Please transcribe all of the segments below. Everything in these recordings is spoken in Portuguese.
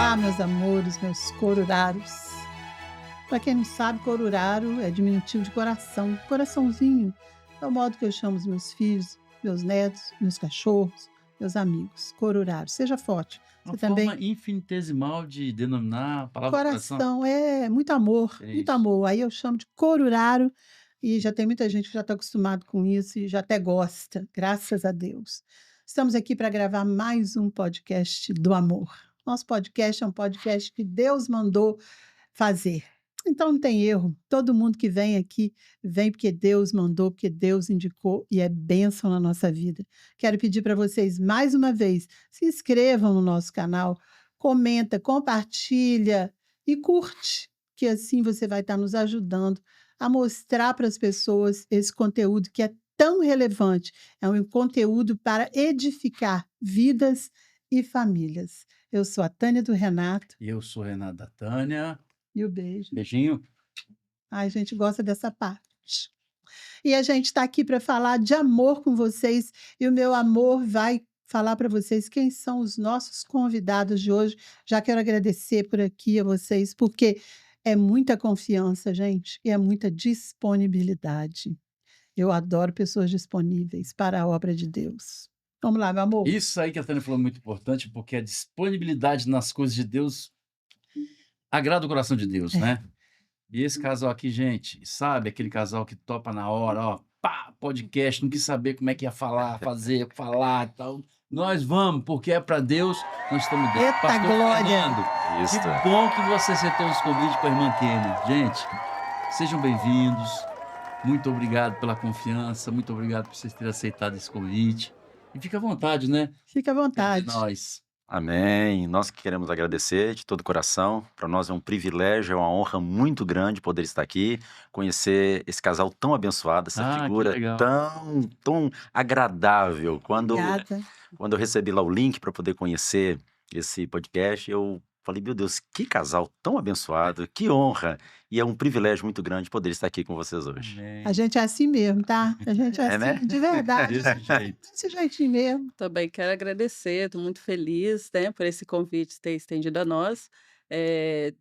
Olá, meus amores, meus coruraros. Para quem não sabe, coruraro é diminutivo de coração, coraçãozinho. É o modo que eu chamo os meus filhos, meus netos, meus cachorros, meus amigos. Coruraro, seja forte. Uma Você forma também. infinitesimal de denominar a palavra coração. Coração é muito amor, É muito isso. amor. Aí eu chamo de coruraro e já tem muita gente que já está acostumado com isso e já até gosta, graças a Deus. Estamos aqui para gravar mais um podcast do amor. Nosso podcast é um podcast que Deus mandou fazer. Então não tem erro. Todo mundo que vem aqui vem porque Deus mandou, porque Deus indicou e é bênção na nossa vida. Quero pedir para vocês mais uma vez, se inscrevam no nosso canal, comenta, compartilha e curte, que assim você vai estar nos ajudando a mostrar para as pessoas esse conteúdo que é tão relevante. É um conteúdo para edificar vidas e famílias. Eu sou a Tânia do Renato E eu sou Renato da Tânia. e o beijo. Beijinho. Ai, a gente gosta dessa parte. E a gente está aqui para falar de amor com vocês, e o meu amor vai falar para vocês quem são os nossos convidados de hoje. Já quero agradecer por aqui a vocês, porque é muita confiança, gente, e é muita disponibilidade. Eu adoro pessoas disponíveis para a obra de Deus. Vamos lá, meu amor. Isso aí que a Tânia falou é muito importante, porque a disponibilidade nas coisas de Deus agrada o coração de Deus, É. né? E esse casal aqui, gente, sabe aquele casal que topa na hora, ó, pá, podcast, não quis saber como é que ia falar, fazer, falar e tal. Nós vamos, porque é para Deus, nós estamos dentro. Eita Pastor glória! Fernando, Isso. que bom que você aceitou os convites com a irmã Kenny. Gente, sejam bem-vindos. Muito obrigado pela confiança, muito obrigado por vocês terem aceitado esse convite. E fica à vontade, né? Fica à É de vontade. nós. Amém. Nós que queremos agradecer de todo o coração. Para nós é um privilégio, é uma honra muito grande poder estar aqui, conhecer esse casal tão abençoado, essa Que figura legal. tão agradável. Obrigada. Quando eu recebi lá o link para poder conhecer esse podcast, eu falei, meu Deus, que casal tão abençoado, que honra. E é um privilégio muito grande poder estar aqui com vocês hoje. A gente é assim mesmo, tá? A gente é É, né? assim, de verdade. Desse jeito. Desse jeitinho mesmo. Também quero agradecer, estou muito feliz, né, por esse convite ter estendido a nós.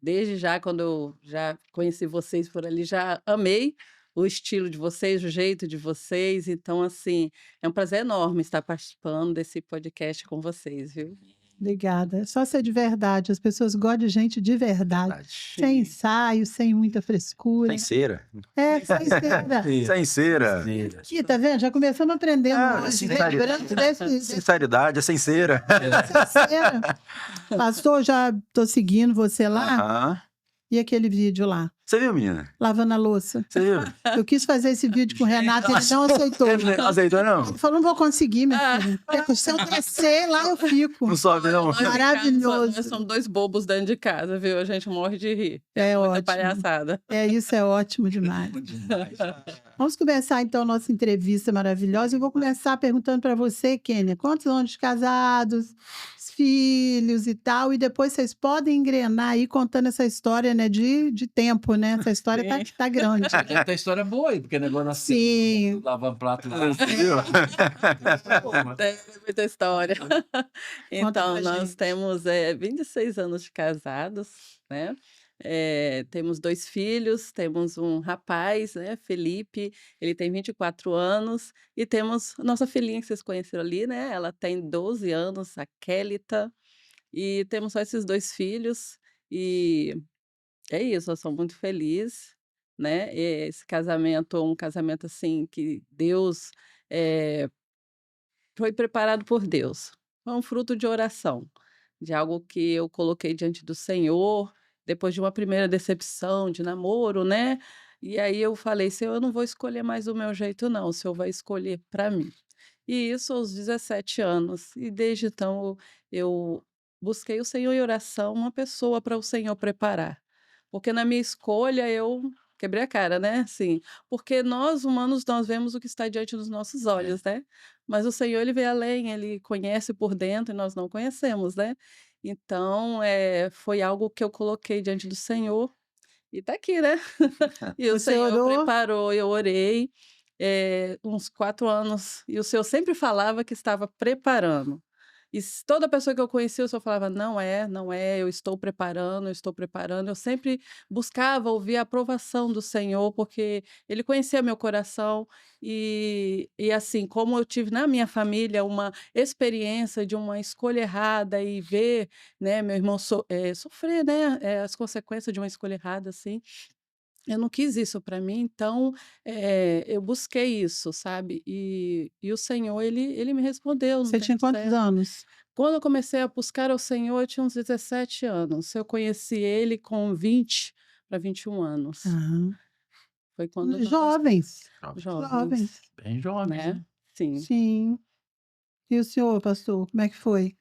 Desde já, quando eu já conheci vocês por ali, já amei o estilo de vocês, o jeito de vocês. Então, assim, é um prazer enorme estar participando desse podcast com vocês, viu? Obrigada. É só ser de verdade. As pessoas gostam de gente de verdade. Verdade. Sem ensaio, sem muita frescura. Sem cera. É, sem cera. Sem cera. Cera. Aqui, tá vendo? Já começamos aprendendo hoje. Lembrando desse Sinceridade é sem cera. sem cera. Pastor, já tô seguindo você lá. Aham. E aquele vídeo lá, Você viu, menina? lavando a louça. Você viu? Eu quis fazer esse vídeo com o Renato, ele não aceitou. Ele não aceitou, não? Ele falou, não vou conseguir, minha filha. Porque se eu descer, lá eu fico. Não sobe, não. Nós em casa Maravilhoso. nós somos dois bobos dentro de casa, viu? A gente morre de rir. É Muita ótimo. palhaçada. Isso é ótimo demais. Vamos começar então a nossa entrevista maravilhosa. Eu vou começar perguntando para você, Kênia, quantos anos de casados, filhos e tal, e depois vocês podem engrenar aí contando essa história, né, de tempo, né? Essa história tá grande. Deve ter história boa aí, porque negócio assim, Sim. lavando prato lá. Viu? Tem muita história. Então, pra nós gente. temos 26 anos de casados, né? Temos 2 filhos, temos um rapaz, né, Felipe, ele tem 24 anos, e temos a nossa filhinha que vocês conheceram ali, né? Ela tem 12 anos, a Kélita, e temos só esses 2 filhos, e é isso, nós somos muito felizes, né? Esse casamento, um casamento assim que Deus eh, foi preparado por Deus. Foi um fruto de oração, de algo que eu coloquei diante do Senhor, depois de uma primeira decepção de namoro, né? E aí eu falei: Senhor, eu não vou escolher mais o meu jeito, não, o Senhor vai escolher para mim. E isso aos 17 anos. E desde então eu busquei o Senhor em oração, uma pessoa para o Senhor preparar. Porque na minha escolha eu quebrei a cara, né? Assim, porque nós humanos nós vemos o que está diante dos nossos olhos, né? Mas o Senhor ele vê além, ele conhece por dentro e nós não conhecemos, né? Então, foi algo que eu coloquei diante do Senhor e tá aqui, né? E o Você Senhor orou? preparou, eu orei, uns 4 anos, e o Senhor sempre falava que estava preparando. toda pessoa que eu conhecia, eu só falava, não é, não é, eu estou preparando, eu estou preparando. Eu sempre buscava ouvir a aprovação do Senhor, porque Ele conhecia meu coração. E assim, como eu tive na minha família uma experiência de uma escolha errada e ver, né, meu irmão sofrer, né, as consequências de uma escolha errada, assim, eu não quis isso para mim, então, eu busquei isso, sabe. E o Senhor, ele me respondeu no Você tinha tempo quantos certo. anos? Quando eu comecei a buscar ao Senhor, eu tinha uns 17 anos. Eu conheci Ele com 20 para 21 anos. Aham. Foi quando nós Jovens, Jovem. jovens, jovens. Bem jovens, né. né? Sim. Sim. E o senhor, pastor, como é que foi?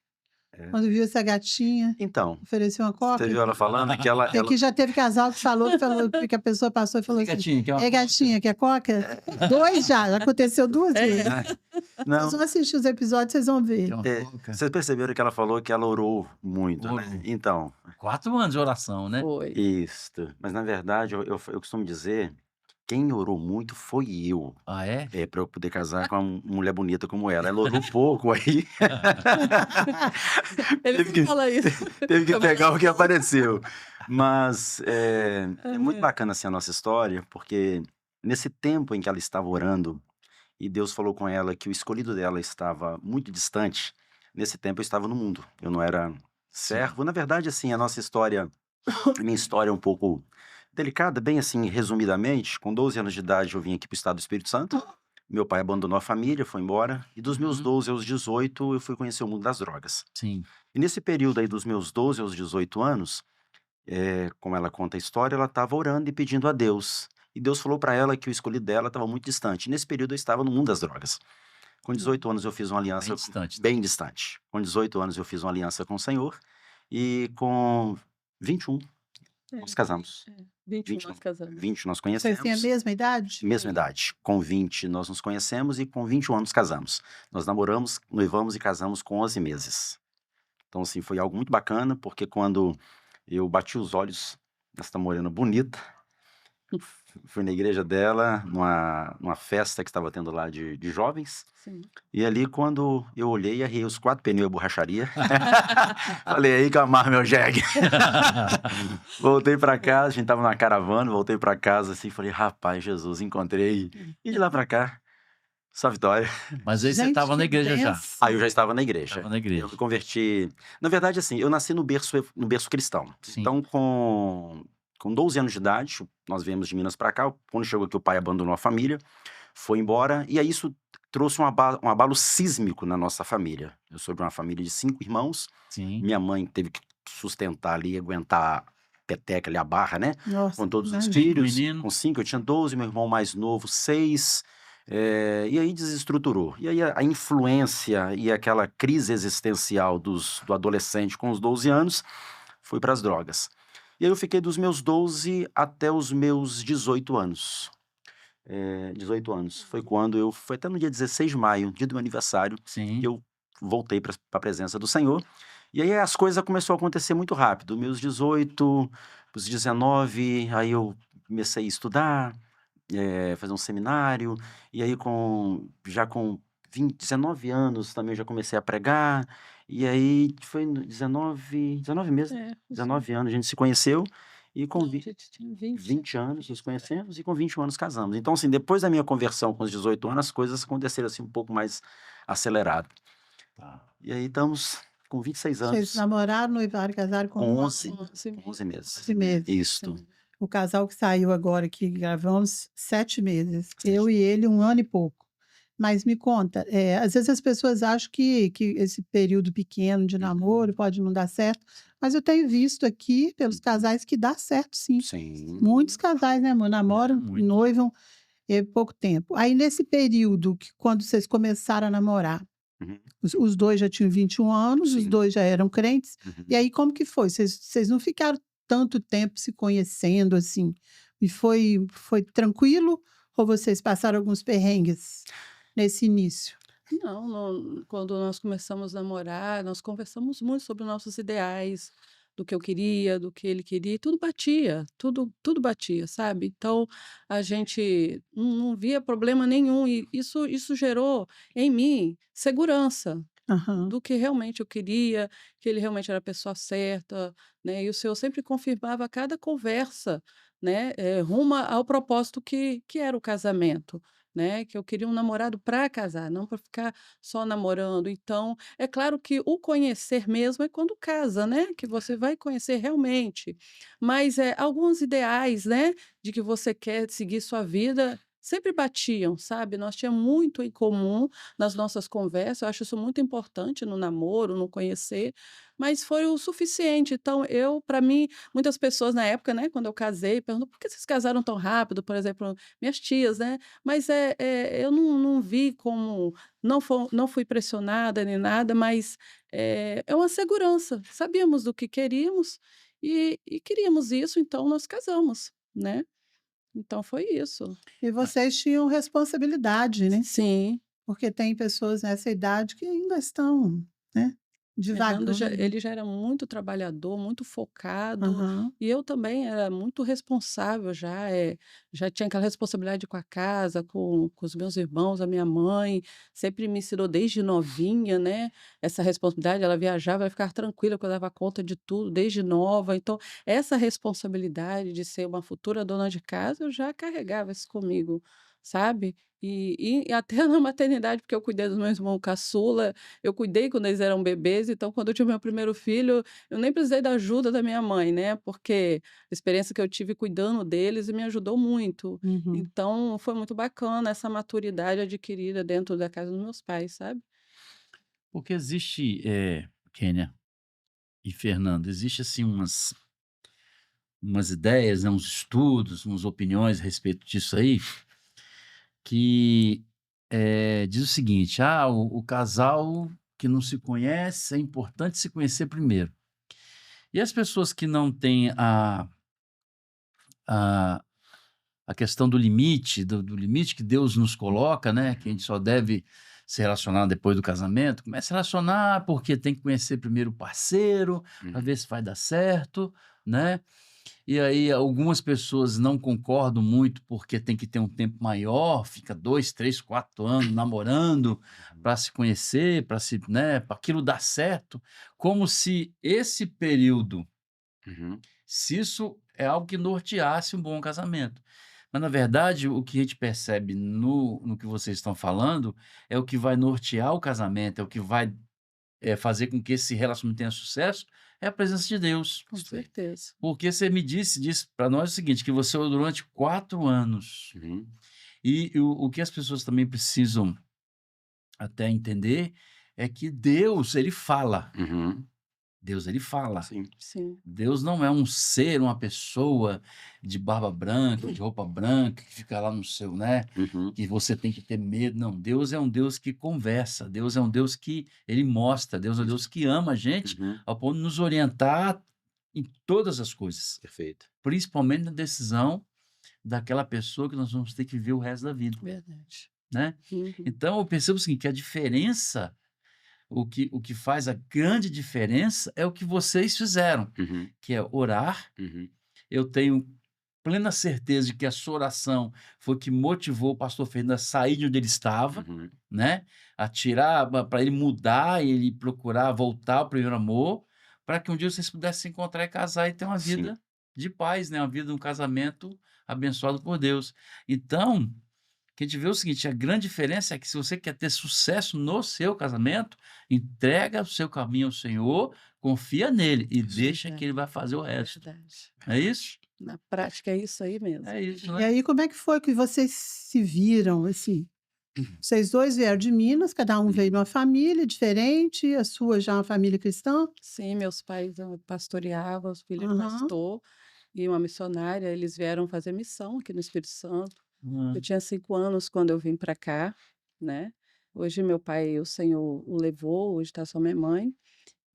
É. Quando viu essa gatinha, Então, ofereceu uma você coca? viu ela falando que ela, Porque aqui já teve casal que falou que a pessoa passou e falou Ei, assim: gatinho, quer uma "Ei, coca?" gatinha, quer coca?" 2 já aconteceu 2 vezes. É. Vocês Não, vão assistir os episódios, vocês vão ver. Quer uma coca? vocês perceberam que ela falou que ela orou muito, né? Orou. Então, 4 anos de oração, né? Foi. isto. Mas na verdade, eu costumo dizer, quem orou muito foi eu. Ah, é? Para eu poder casar com uma mulher bonita como ela. Ela orou pouco aí, Ele teve sempre que, fala isso. teve que Eu pegar o que falo. apareceu. Mas é muito Aham. bacana assim a nossa história, porque nesse tempo em que ela estava orando e Deus falou com ela que o escolhido dela estava muito distante, nesse tempo eu estava no mundo. Eu não era Sim. servo. Na verdade, assim, a nossa história, a minha história é um pouco delicada, bem assim, resumidamente. Com 12 anos de idade, eu vim aqui para o estado do Espírito Santo. Meu pai abandonou a família, foi embora. E dos meus Uhum. 12 aos 18, eu fui conhecer o mundo das drogas. Sim. E nesse período aí dos meus 12 aos 18 anos, como ela conta a história, ela estava orando e pedindo a Deus. E Deus falou para ela que o escolhido dela estava muito distante. E nesse período eu estava no mundo das drogas. Com 18 anos eu fiz uma Bem aliança distante. bem distante. Com 18 anos eu fiz uma aliança com o Senhor. E com 21 nós casamos. 21 20 nós casamos. 20 nós Vocês têm a conhecemos. mesma idade? Mesma idade. Com 20 nós nos conhecemos e com 21 anos casamos. Nós namoramos, noivamos e casamos com 11 meses. Então, assim, foi algo muito bacana, porque quando eu bati os olhos nessa morena bonita, fui na igreja dela, numa festa que estava tendo lá de jovens, Sim. e ali quando eu olhei, arriei os 4 pneus da borracharia, falei, aí que eu amarro meu jegue. Voltei para casa, a gente tava na caravana, voltei para casa assim, falei, rapaz, Jesus, encontrei. E de lá para cá, só vitória. Mas aí você Gente, estava na que igreja já. benção. Aí eu já estava na igreja. Estava na igreja. Eu me converti. Na verdade, assim, eu nasci no berço cristão. Sim. Então, com 12 anos de idade, nós viemos de Minas para cá. Quando chegou aqui, o pai abandonou a família, foi embora. E aí isso trouxe um abalo sísmico na nossa família. Eu sou de uma família de 5 irmãos. Sim. Minha mãe teve que sustentar ali, aguentar a peteca ali, a barra, né? Nossa, Com todos os imagina. filhos. Menino. Com 5, eu tinha 12, meu irmão mais novo, 6. E aí desestruturou. E aí a influência e aquela crise existencial do adolescente com os 12 anos foi para as drogas. E aí eu fiquei dos meus 12 até os meus 18 anos. 18 anos. Foi até no dia 16 de maio, dia do meu aniversário, Sim. que eu voltei para a presença do Senhor. E aí as coisas começaram a acontecer muito rápido. Meus 18, os 19, aí eu comecei a estudar, fazer um seminário. E aí já com 19 anos também eu já comecei a pregar. E aí foi 19 mesmo, É, 19 anos a gente se conheceu. E com não, a gente tinha 20. 20 anos nos conhecemos e com 21 anos casamos. Então, assim, depois da minha conversão com os 18 anos, as coisas aconteceram assim um pouco mais acelerado. Tá. E aí estamos com 26 Vocês anos, namoraram, noivaram, casaram com com 11 11 meses. 11 meses. Isto. Sim. O casal que saiu agora, que gravamos 7 meses. Eu e ele, 1 ano e pouco. Mas me conta, às vezes as pessoas acham que esse período pequeno de namoro pode não dar certo, mas eu tenho visto aqui pelos casais que dá certo sim. Sim. Muitos casais, né, amor, namoram, Muito. noivam pouco tempo. Aí nesse período, quando vocês começaram a namorar, Uhum. os 2 já tinham 21 anos, os Sim. 2 já eram crentes. Uhum. E aí como que foi? Vocês não ficaram tanto tempo se conhecendo assim? E foi tranquilo ou vocês passaram alguns perrengues nesse início? Não, quando nós começamos a namorar, nós conversamos muito sobre nossos ideais, do que eu queria, do que ele queria, e tudo batia, tudo batia, sabe? Então a gente não via problema nenhum, e isso gerou em mim segurança, Aham. do que realmente eu queria, que ele realmente era a pessoa certa, né, e o Senhor sempre confirmava a cada conversa, né, rumo ao propósito que era o casamento, né, que eu queria um namorado para casar, não para ficar só namorando. Então, é claro que o conhecer mesmo é quando casa, né, que você vai conhecer realmente, mas, alguns ideais, né, de que você quer seguir sua vida sempre batiam, sabe, nós tínhamos muito em comum nas nossas conversas, eu acho isso muito importante no namoro, no conhecer, mas foi o suficiente. Então eu, para mim, muitas pessoas na época, né, quando eu casei, perguntam: "Por que vocês casaram tão rápido?", por exemplo, minhas tias, né, mas, eu não vi como não fui pressionada nem nada, mas, é uma segurança. Sabíamos do que queríamos e queríamos isso, então nós casamos, né. Então foi isso. E vocês tinham responsabilidade, né, Sim. porque tem pessoas nessa idade que ainda estão, né, Fernando já divagando. ele já era muito trabalhador, muito focado, Aham. e eu também era muito responsável já, já tinha aquela responsabilidade com a casa, com os meus irmãos, a minha mãe, sempre me ensinou desde novinha, né, essa responsabilidade, ela viajava, ela ficava tranquila que eu dava conta de tudo desde nova, então essa responsabilidade de ser uma futura dona de casa, eu já carregava isso comigo, sabe. E até na maternidade, porque eu cuidei do meu irmão caçula, eu cuidei quando eles eram bebês, então quando eu tive meu primeiro filho, eu nem precisei da ajuda da minha mãe, né, porque a experiência que eu tive cuidando deles me ajudou muito. Uhum. Então foi muito bacana essa maturidade adquirida dentro da casa dos meus pais, sabe. Porque existe, Kênia e Fernando, existe assim umas ideias, né, uns estudos, umas opiniões a respeito disso aí, que, diz o seguinte: "Ah, o casal que não se conhece, é importante se conhecer primeiro". E as pessoas que não têm a a questão do limite, do limite que Deus nos coloca, né, que a gente só deve se relacionar depois do casamento, começa a relacionar porque tem que conhecer primeiro o parceiro, para Uhum. ver se vai dar certo, né. E aí algumas pessoas não concordam muito, porque tem que ter um tempo maior, fica 2, 3, 4 anos namorando para se conhecer, para se, né, para aquilo dar certo, como se esse período, Uhum. se isso é algo que norteasse um bom casamento. Mas na verdade o que a gente percebe no que vocês estão falando, é o que vai nortear o casamento, é o que vai, fazer com que esse relacionamento tenha sucesso, é a presença de Deus. Com Isso aí. certeza. Porque você me disse para nós o seguinte, que você orou durante 4 anos. Uhum. E o que as pessoas também precisam até entender, é que Deus, ele fala. Uhum. Deus, ele fala. Sim. Sim. Deus não é um ser, uma pessoa de barba branca, de roupa branca, que fica lá no seu, né, Uhum. que você tem que ter medo. Não, Deus é um Deus que conversa, Deus é um Deus que ele mostra, Deus é um Isso. Deus que ama a gente, Uhum. ao ponto de nos orientar em todas as coisas, Perfeito. principalmente na decisão daquela pessoa que nós vamos ter que viver o resto da vida, Verdade. né. Uhum. Então eu percebo o seguinte, que a diferença, o que faz a grande diferença é o que vocês fizeram, Uhum. que é orar. Uhum. Eu tenho plena certeza de que a sua oração foi o que motivou o pastor Fernando a sair de onde ele estava, Uhum. né, a tirar, para ele mudar, ele procurar voltar ao primeiro amor, para que um dia vocês pudessem se encontrar e casar e ter uma Sim. vida de paz, né, uma vida, um casamento abençoado por Deus. Então, que a gente vê o seguinte, a grande diferença é que se você quer ter sucesso no seu casamento, entrega o seu caminho ao Senhor, confia nele e deixa que Verdade. ele vai fazer o resto. Verdade. É isso? Na prática é isso aí mesmo. É isso, E né? aí como é que foi que vocês se viram, assim? Vocês 2 vieram de Minas, cada um veio de Uhum. uma família diferente, a sua já é uma família cristã? Sim, meus pais, pastoreavam, os filhos de Aham. pastor e uma missionária, eles vieram fazer missão aqui no Espírito Santo. Hã. Eu tinha 5 anos quando eu vim para cá, né. Hoje meu pai, o Senhor o levou, hoje está só minha mãe.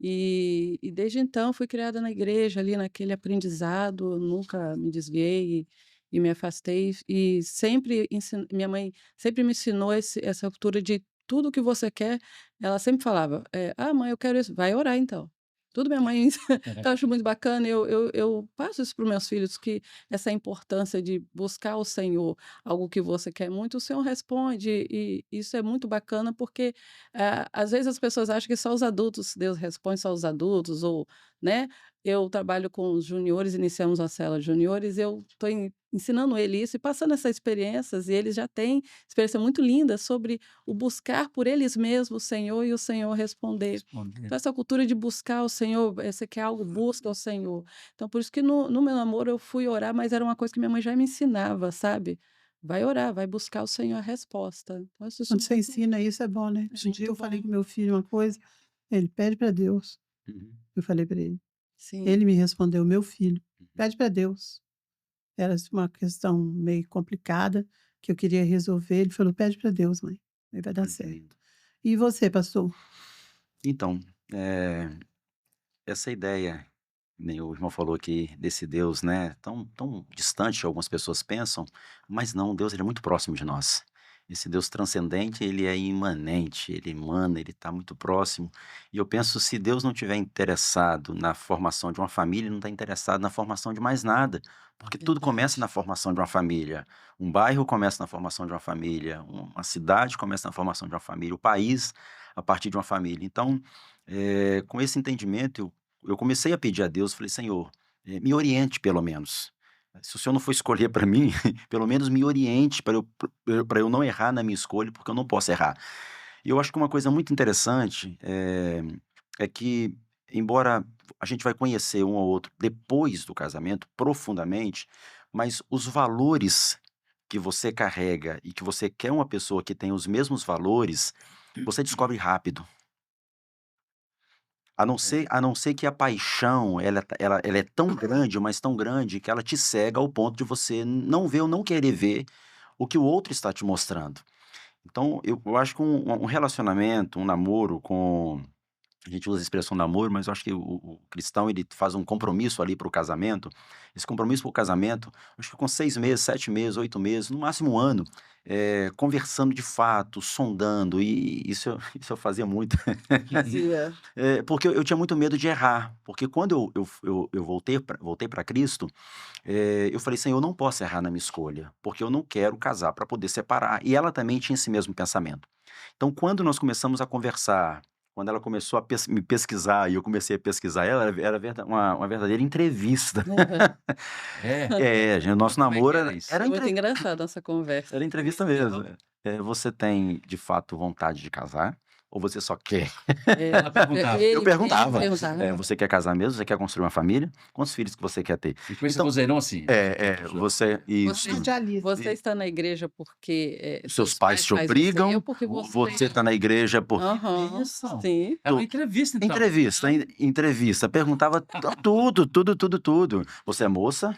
E desde então fui criada na igreja, ali naquele aprendizado, nunca me desviei e me afastei, e sempre minha mãe sempre me ensinou essa cultura de tudo que você quer, ela sempre falava: "Ah, mãe, eu quero isso", "Vai orar então". Tudo minha mãe eu acho muito bacana, eu passo isso para os meus filhos, que essa importância de buscar o Senhor, algo que você quer muito, o Senhor responde, e isso é muito bacana, porque às vezes as pessoas acham que só os adultos, Deus responde só os adultos, ou, né? Eu trabalho com os juniores, iniciamos a célula de juniores, eu estou ensinando ele isso e passando essas experiências, e eles já têm experiência muito linda sobre o buscar por eles mesmos o Senhor e o Senhor responder. Responder. Então, essa cultura de buscar o Senhor, você quer algo, busca o Senhor. Então, por isso que no meu namoro eu fui orar, mas era uma coisa que minha mãe já me ensinava, sabe? Vai orar, vai buscar o Senhor a resposta. Então, isso Quando você muito, ensina isso, é bom, né? é Um dia eu muito falei bom. com meu filho uma coisa, ele pede para Deus. Uhum. Eu falei para ele. Sim, Ele me respondeu, meu filho, pede para Deus. Era uma questão meio complicada que eu queria resolver. Ele falou, pede para Deus, mãe. Aí vai dar Olha que certo. lindo. E você, pastor? Então, essa ideia, nem o irmão falou aqui, desse Deus, né, tão distante que algumas pessoas pensam, mas não, Deus ele é muito próximo de nós. Esse Deus transcendente, ele é imanente, ele emana, ele está muito próximo. E eu penso, se Deus não tiver interessado na formação de uma família, ele não está interessado na formação de mais nada, porque tudo começa na verdade. formação de uma família. Um bairro começa na formação de uma família, uma cidade começa na formação de uma família, o país a partir de uma família. Então, com esse entendimento, eu comecei a pedir a Deus, falei, Senhor, me oriente pelo menos. Se o Senhor não for escolher para mim, pelo menos me oriente para eu não errar na minha escolha, porque eu não posso errar. E eu acho que uma coisa muito interessante é que, embora a gente vai conhecer um ao outro depois do casamento, profundamente, mas os valores que você carrega e que você quer uma pessoa que tenha os mesmos valores, você descobre rápido. A não ser que a paixão, ela é tão grande, mas tão grande, que ela te cega ao ponto de você não ver ou não querer ver o que o outro está te mostrando. Então, eu acho que um relacionamento, um namoro com a gente usa a expressão namoro, mas eu acho que o cristão ele faz um compromisso ali para o casamento. Esse compromisso para o casamento, acho que com 6 meses, 7 meses, 8 meses, no máximo 1 ano, conversando de fato, sondando, e isso eu fazia muito. Fazia. Porque eu tinha muito medo de errar, porque quando eu voltei para Cristo, eu falei: "Senhor, eu não posso errar na minha escolha, porque eu não quero casar para poder separar", e ela também tinha esse mesmo pensamento. Então quando nós começamos a conversar, quando ela começou a me pesquisar e eu comecei a pesquisar ela, era uma verdadeira entrevista. Aham. É? O nosso Como é que namoro era era isso? era É muito entre engraçada essa conversa. era entrevista mesmo. Você tem, de fato, vontade de casar ou você só quer? Ela perguntava. Eu Ele perguntava, perguntava. "Você quer casar mesmo? Você quer construir uma família? Quantos filhos que você quer ter?" E com esse Então vozeirão assim. você isso. Você Radialista. você está na igreja porque, Seus seus pais pais te faz você ir ou obrigam, porque você você está na igreja por aham, Bênção. sim. É uma entrevista, então. entrevista, perguntava tudo, tudo, tudo, tudo. "Você é moça?"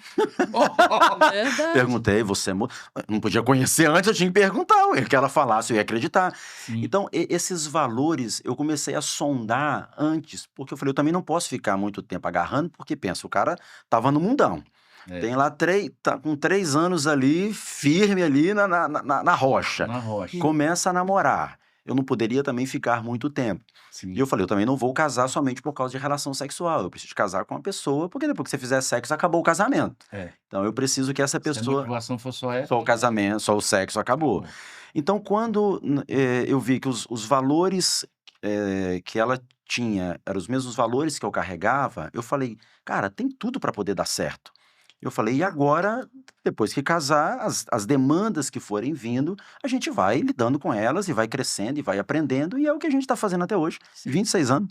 Verdade. Perguntei, "Você é moça?" Não podia conhecer antes, eu tinha que perguntar, ué, que ela falasse, eu ia acreditar. Sim. Então, esses valores eu comecei a sondar antes, porque eu falei, eu também não posso ficar muito tempo agarrando, porque pensa, o cara estava no mundão. É, Tem lá tá com 3 anos ali, firme ali na rocha. na rocha. Começa a namorar. Eu não poderia também ficar muito tempo. Sim. E eu falei, eu também não vou casar somente por causa de relação sexual. Eu preciso casar com uma pessoa, porque depois que você fizer sexo, acabou o casamento. É. Então eu preciso que essa Se a pessoa. motivação for só essa, Só o casamento, só o sexo, acabou. acabou. Então, quando eu vi que os valores que ela tinha eram os mesmos valores que eu carregava, eu falei, cara, tem tudo para poder dar certo. Eu falei, e agora, depois que casar, as demandas que forem vindo, a gente vai lidando com elas e vai crescendo e vai aprendendo, e é o que a gente está fazendo até hoje, 26 anos.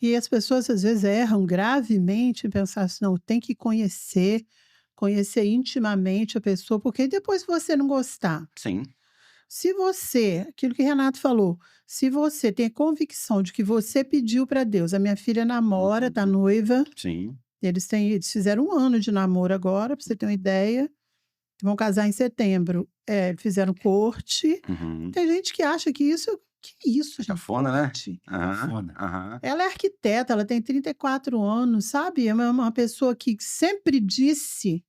E as pessoas às vezes erram gravemente em pensar assim, não, tem que conhecer intimamente a pessoa, porque depois se você não gostar, Sim, se você, aquilo que Renato falou, se você tem convicção de que você pediu para Deus, a minha filha namora, tá noiva, sim. eles fizeram 1 ano de namoro agora, para você ter uma ideia, vão casar em setembro. Fizeram corte. Uhum. Tem gente que acha que isso, gente, Cafona, né? corte. Aham, Cafona. aham. Ela é arquiteta, ela tem 34 anos, sabe? É uma pessoa que sempre disse: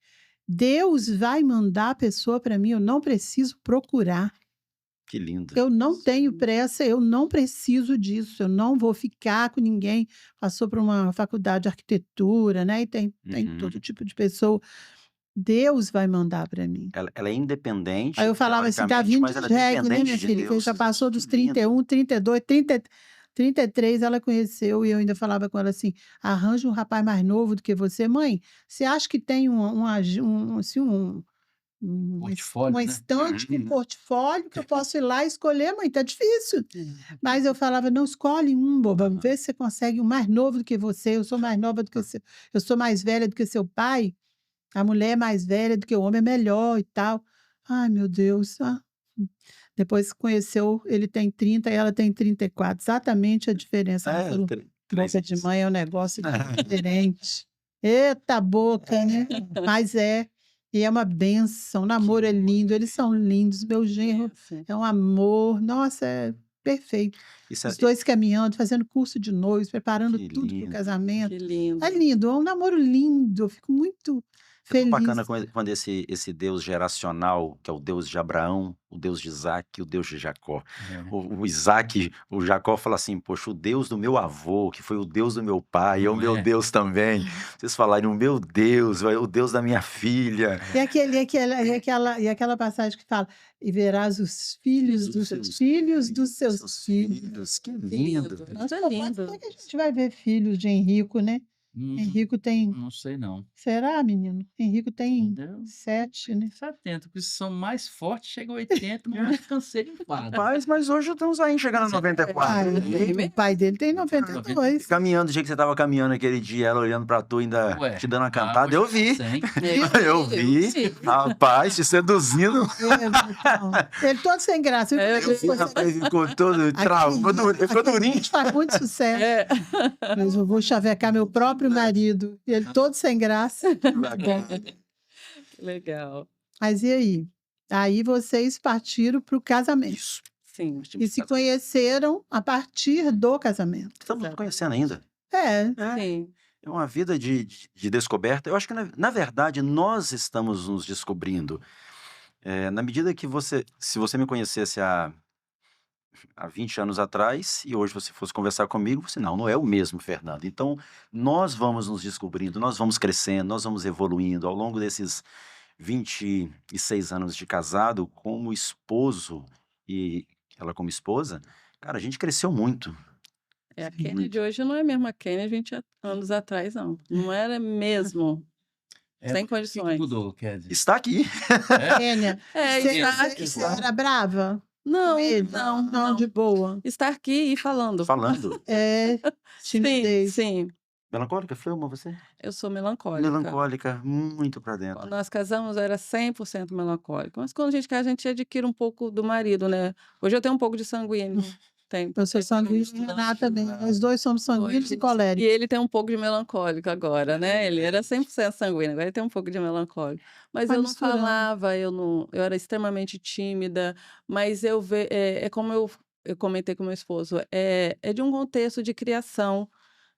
Deus vai mandar a pessoa para mim, eu não preciso procurar. Que lindo. Eu não tenho pressa, eu não preciso disso, eu não vou ficar com ninguém. Passou por uma faculdade de arquitetura, né? E tem Uhum. todo tipo de pessoa. Deus vai mandar para mim. Ela é independente, Aí eu falava assim, tá teoricamente, vindo mas de ela é jegue, né, minha dependente de filha? Que Deus. já passou dos Que lindo. 31, 32, 30, 33, ela conheceu, e eu ainda falava com ela assim: arranja um rapaz mais novo do que você. Mãe, você acha que tem assim, Portfólio, uma né? estante com portfólio que eu posso ir lá e escolher? Mãe, tá difícil. Mas eu falava, não, escolhe um, boba, vê se você consegue um mais novo do que você. Eu sou mais nova do que você, eu sou mais velha do que seu pai. A mulher é mais velha do que o homem, é melhor e tal. Ai, meu Deus. Depois que conheceu, ele tem 30 e ela tem 34. Exatamente a diferença. Ela falou, boca de mãe é um negócio diferente. Eita boca, né? Mas e é uma bênção. O namoro é lindo, eles são lindos. Meu genro é um amor. Nossa, é perfeito. Isso é, Os dois caminhando, fazendo curso de noivos, preparando Que tudo para o lindo. casamento. Que lindo. É lindo, é um namoro lindo. Eu fico muito é tão feliz. bacana quando esse Deus geracional, que é o Deus de Abraão, o Deus de Isaac e o Deus de Jacó. O Isaac, o Jacó fala assim, poxa, o Deus do meu avô, que foi o Deus do meu pai, é o Não meu é? Deus também. Vocês falarem, o meu Deus, o Deus da minha filha. E aquela passagem que fala, e verás os filhos dos seus filhos dos seus filhos. Que lindo. Nossa, é Quando lindo. é que a gente vai ver filhos de Henrico, né? Henrico tem... Não sei, não. Será, menino? Henrico tem Entendeu? 7, né? Fica atento, porque se são mais fortes, chega a 80, mas cansei de falar. Mas hoje estamos aí chegando a 94. O pai dele tem 92. Caminhando do jeito que você estava caminhando aquele dia, ela olhando pra tu, ainda Ué, te dando uma cantada, eu vi. Sim. Eu vi, rapaz, te seduzindo. Ele todo sem graça. Rapaz, ficou todo travado, ficou durinho. Faz muito sucesso. Mas eu vou chavecar meu próprio marido. Ele todo sem graça. Legal. Mas e aí? Aí vocês partiram para o casamento. Isso. Sim. E se conheceram a partir do casamento. Estamos nos conhecendo ainda. Sim. É uma vida de descoberta. Eu acho que, na verdade, nós estamos nos descobrindo. Na medida que se você me conhecesse há 20 anos atrás e hoje você fosse conversar comigo, você não é o mesmo Fernando. Então, nós vamos nos descobrindo, nós vamos crescendo, nós vamos evoluindo ao longo desses 26 anos de casado, como esposo e ela como esposa. Cara, a gente cresceu muito. A Kênia de hoje não é a mesma Kênia 20 anos atrás, não. Não era mesmo. Sem O que condições. mudou, quer dizer? Está aqui. Kênia, você era brava? Não, Não, de boa. Estar aqui e falando. Falando. Timidez. Sim. Melancólica, Fleuma, você? Eu sou melancólica. Melancólica, muito pra dentro. Quando nós casamos, eu era 100% melancólica. Mas quando a gente casa, a gente adquire um pouco do marido, né? Hoje eu tenho um pouco de sanguíneo. Eu sou sanguíneo e Renata também. Nós dois somos sanguíneos e E coléricos. ele tem um pouco de melancólico agora, né? Ele era 100% sanguíneo, agora ele tem um pouco de melancólico. Mas Vai eu não misturando. falava, eu era extremamente tímida, mas é como eu comentei com meu esposo, é de um contexto de criação,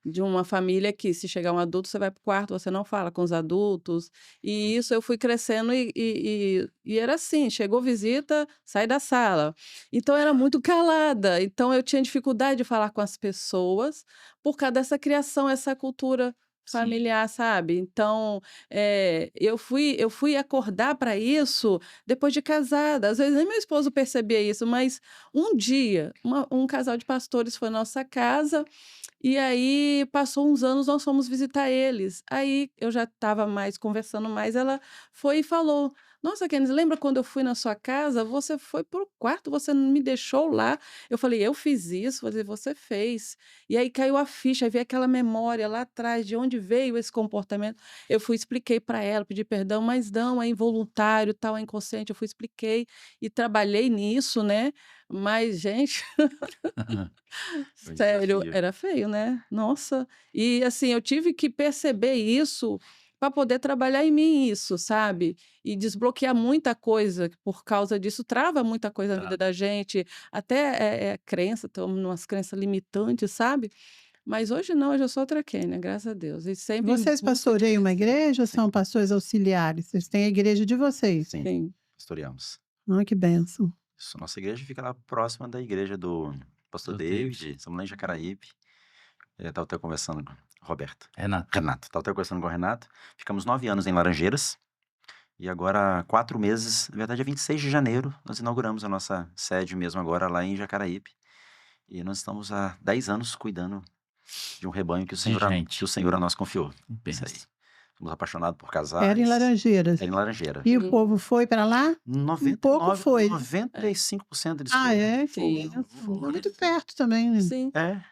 de uma família que, se chegar um adulto, você vai para o quarto, você não fala com os adultos. E isso eu fui crescendo e era assim: chegou visita, sai da sala. Então, eu era muito calada. Então, eu tinha dificuldade de falar com as pessoas por causa dessa criação, essa cultura familiar, sabe? Então, eu fui acordar para isso depois de casada. Às vezes nem meu esposo percebia isso, mas um dia, um casal de pastores foi à nossa casa. E aí, passou uns anos, nós fomos visitar eles. Aí, eu já estava conversando mais, ela foi e falou: nossa, Kenzie, lembra quando eu fui na sua casa? Você foi pro quarto, você não me deixou lá. Eu falei, eu fiz isso. Falei, você fez. E aí caiu a ficha, aí veio aquela memória lá atrás, de onde veio esse comportamento. Eu fui, expliquei para ela, pedi perdão, mas não, é involuntário, tal, é inconsciente. Eu fui, expliquei e trabalhei nisso, né? Mas, gente, Foi sério, desafio. era feio, né? Nossa. E assim, eu tive que perceber isso para poder trabalhar em mim isso, sabe? E desbloquear muita coisa, que por causa disso trava muita coisa na vida da gente, até crença, estamos umas crenças limitantes, sabe? Mas hoje não, hoje eu sou outra Kênia, graças a Deus. E sempre Vocês pastoreiam uma igreja ou são pastores auxiliares? Vocês têm a igreja de vocês? Sim, Sim. pastoreamos. Que bênção. Isso, nossa igreja fica lá próxima da igreja do pastor Do David. David, estamos lá em Jacaraípe. Estava até conversando com Roberto. Renato. Renato, estava até conversando com o Renato. Ficamos 9 anos em Laranjeiras. E agora, 4 meses, na verdade é 26 de janeiro, nós inauguramos a nossa sede mesmo agora lá em Jacaraípe. E nós estamos há 10 anos cuidando de um rebanho que o De Senhor, gente. que o Senhor a nós confiou. Isso Pensa. aí. Somos apaixonados por Era em casais. Laranjeiras. Era em Laranjeira. E o Sim. povo foi para lá? 99, foi. 95% eles Ah, foram. é? Sim. Foi muito perto também, né? Sim, É,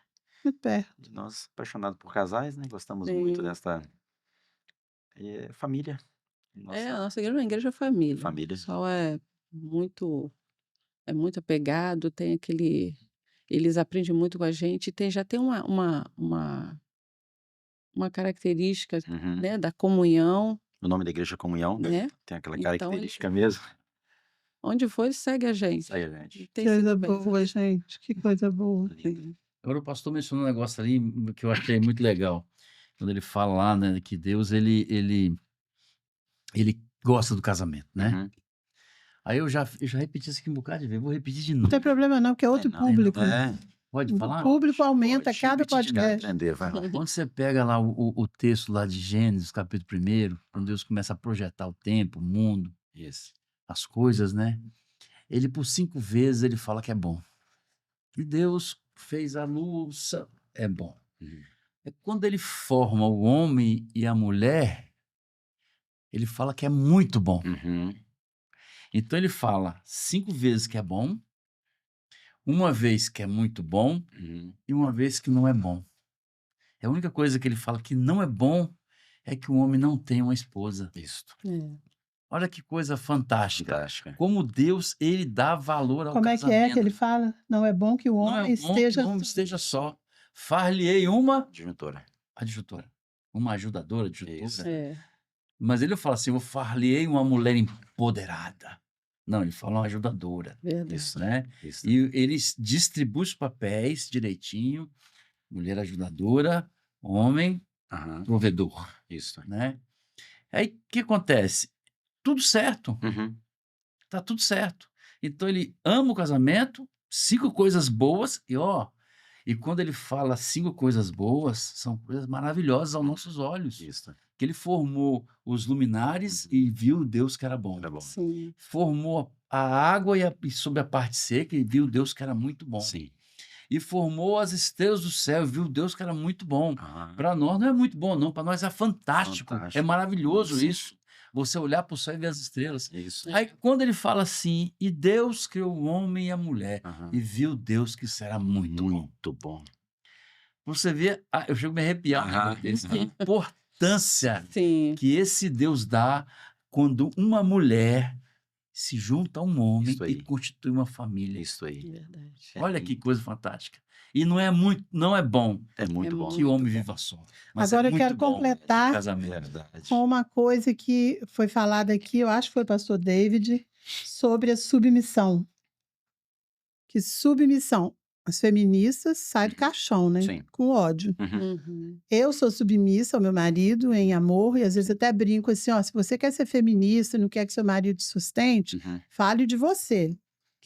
Muito perto. nós apaixonados por casais, né? Gostamos Sim. muito desta família. a Nossa nossa igreja é uma igreja família. O família. pessoal muito, é muito apegado, tem aquele. Eles aprendem muito com a gente, já tem uma característica, Uhum. né, da comunhão, O nome da igreja é Comunhão. né? Tem aquela Então, característica mesmo. Onde for, ele segue a gente. Segue a gente. E Que tem coisa sido bem. boa, gente. Que coisa boa. Lindo. Agora o pastor mencionou um negócio ali que eu achei muito legal. Quando ele fala lá, né, que Deus, ele gosta do casamento, né? Uhum. Aí eu já repeti isso aqui um bocado de vez, vou repetir de Não novo. tem problema não, porque é outro não, público. É, Pode O falar? público aumenta pode cada repetir de novo, podcast. aprender, vai lá. Quando você pega lá o texto lá de Gênesis, capítulo 1, quando Deus começa a projetar o tempo, o mundo, Isso. as coisas, né? Ele por 5 vezes ele fala que é bom. E Deus fez a luz, é bom. Uhum. É quando ele forma o homem e a mulher, ele fala que é muito bom. Uhum. Então ele fala 5 vezes que é bom, uma vez que é muito bom Uhum. e uma vez que não é bom. A única coisa que ele fala que não é bom é que o homem não tem uma esposa. Isso. Olha que coisa fantástica. Fantástica. Como Deus, ele dá valor ao Como é casamento. que é que ele fala? Não é bom que o Não é homem bom que esteja... o homem esteja só. Far-lhe-ei uma Disjuntora. adjutora, uma ajudadora, adjutora. Isso. Mas ele fala assim, eu far-lhe-ei uma mulher empoderada. Não, ele fala uma ajudadora, Verdade. Isso. né? Isso. E ele distribui os papéis direitinho, mulher ajudadora, homem Aham. provedor, Isso. né? Aí o que acontece? Tudo certo, Uhum. tá tudo certo. Então ele ama o casamento, 5 coisas boas e quando ele fala 5 coisas boas, são coisas maravilhosas aos nossos olhos. Isso. Que ele formou os luminares e viu Deus que era bom. Era bom. Sim. Formou a água e sobre a parte seca e viu Deus que era muito bom. Sim. E formou as estrelas do céu e viu Deus que era muito bom. Aham. Para nós não é muito bom, não. Para nós é fantástico. É Fantástico. maravilhoso Isso. isso. Você olhar para o céu e ver as estrelas. Isso. Aí quando ele fala assim, e Deus criou o homem e a mulher, Aham. e viu Deus que isso era muito bom. Muito bom. Você vê, eu chego a me arrepiar. Aham. A importância Sim. que esse Deus dá quando uma mulher se junta a um homem Isso aí. e constitui uma família. Isso aí. Verdade. É Olha lindo. que coisa fantástica. E não é bom É muito É bom. que o homem bom. viva só. Mas Agora é eu quero muito bom completar o casamento. Verdade. com uma coisa que foi falada aqui, eu acho que foi o pastor David, sobre a submissão. Que submissão? As feministas saem do caixão, né? Sim. Com ódio. Uhum. Uhum. Eu sou submissa ao meu marido em amor, e às vezes até brinco assim, ó, se você quer ser feminista, não quer que seu marido te sustente, Uhum. fale de você.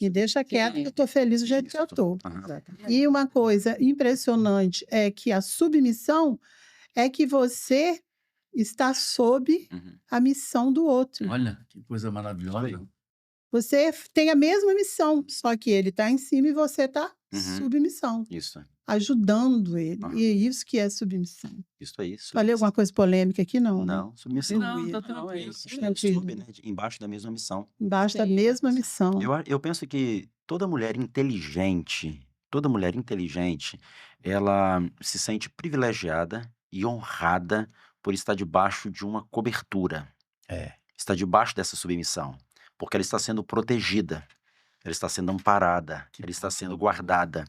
Me deixa quieto, que eu tô feliz do jeito que eu tô. Aham. Exatamente. E uma coisa impressionante é que a submissão é que você está sob Uhum. a missão do outro. Olha que coisa maravilhosa. Você tem a mesma missão, só que ele está em cima e você está Uhum. submissão, Isso. ajudando ele. Aham. E é isso que é submissão. Isso aí. Falei alguma coisa polêmica aqui? Não, né? Não, submissão. Não, tá Não, é tranquilo. isso. Tranquilo. Sub, né? Embaixo da mesma missão. Embaixo da Sim. mesma missão. Eu penso que toda mulher inteligente, ela se sente privilegiada e honrada por estar debaixo de uma cobertura. É. Está debaixo dessa submissão, porque ela está sendo protegida, ela está sendo amparada, Que ela está coisa sendo boa. guardada.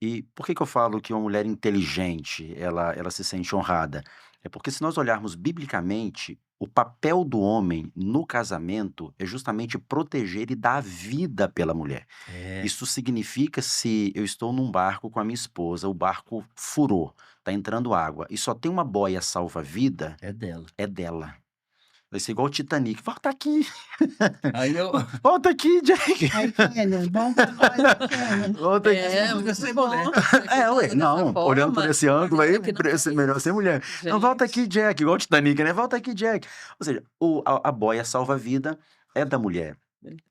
E por que eu falo que uma mulher inteligente, ela se sente honrada? É porque se nós olharmos biblicamente, o papel do homem no casamento é justamente proteger e dar vida pela mulher. É. Isso significa, se eu estou num barco com a minha esposa, o barco furou, está entrando água, e só tem uma boia salva-vida, É dela. é dela. Vai ser igual o Titanic. Volta aqui, Aí eu. volta aqui, Jack. Aí, Kenan, bom pra nós, né, Kenan? Volta aqui. É, Nunca muito ser bom mulher. você Ué, dessa não, olhando por forma, esse ângulo aí, que não é melhor ser mulher. Não, volta aqui, Jack, igual o Titanic, né? Volta aqui, Jack. Ou seja, a boia salva-vida é da mulher.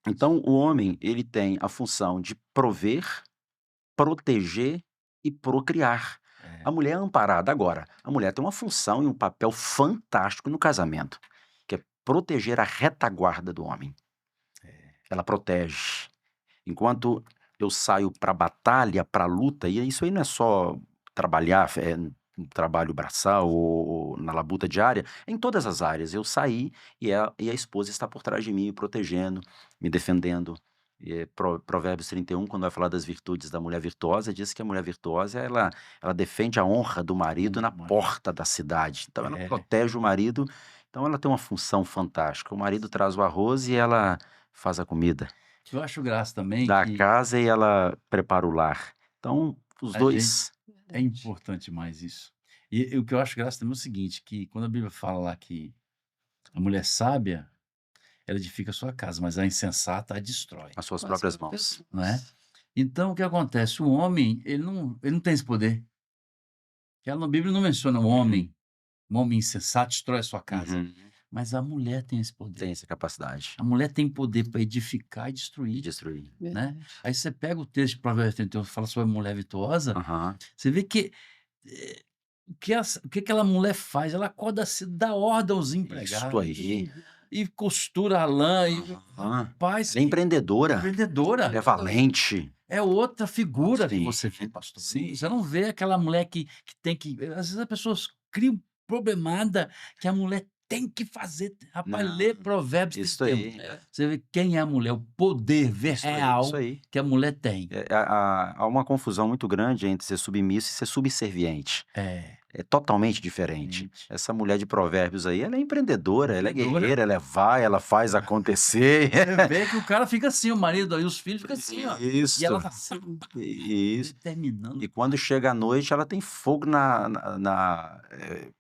Então, o homem, ele tem a função de prover, proteger e procriar. A mulher é amparada. Agora, a mulher tem uma função e um papel fantástico no casamento, que é proteger a retaguarda do homem. Ela protege. Enquanto eu saio para batalha, para luta, e isso aí não é só trabalhar, um trabalho braçal ou na labuta diária, é em todas as áreas. Eu saí e a esposa está por trás de mim, me protegendo, me defendendo. Provérbios 31, quando vai falar das virtudes da mulher virtuosa, diz que a mulher virtuosa, ela defende a honra do marido na porta da cidade. Então, ela protege o marido. Então, ela tem uma função fantástica. O marido traz o arroz e ela faz a comida Eu acho graça também da que casa e ela prepara o lar. Então, os a dois... é importante mais isso. E o que eu acho graça também é o seguinte, que quando a Bíblia fala lá que a mulher sábia, ela edifica a sua casa, mas a insensata a destrói, As suas Com as próprias próprias mãos. não é? Então, o que acontece? O homem, ele não tem esse poder. Porque na Bíblia não menciona o homem insensato destrói a sua casa. Uhum. Mas a mulher tem esse Tem poder. essa capacidade A mulher tem poder para edificar e de destruir, destruir. né? Verdade. Aí você pega o texto de Provérbios 31, fala sobre a mulher virtuosa, Aham. você vê que o que aquela mulher faz? Ela acorda cedo, dá ordem aos Isso empregados aí. e costura a lã. E, Aham. rapaz, Ela é empreendedora. empreendedora. Ela é valente. É outra figura que Sim, você vê, pastor. sim. Você não vê aquela mulher que tem que. Às vezes as pessoas criam problemada que a mulher tem que fazer. Rapaz, Não, lê Provérbios isso tem aí. tempo. Você vê quem é a mulher, o poder Isso aí, real isso aí. que a mulher tem. Há uma confusão muito grande entre ser submisso e ser subserviente. É. É totalmente diferente. Gente. Essa mulher de Provérbios aí, ela é empreendedora, ela é Empreendedora. guerreira, ela faz acontecer. Você vê que o cara fica assim, o marido aí, os filhos ficam assim, ó. Isso. E ela tá assim, Isso. determinando. E quando chega a noite, ela tem fogo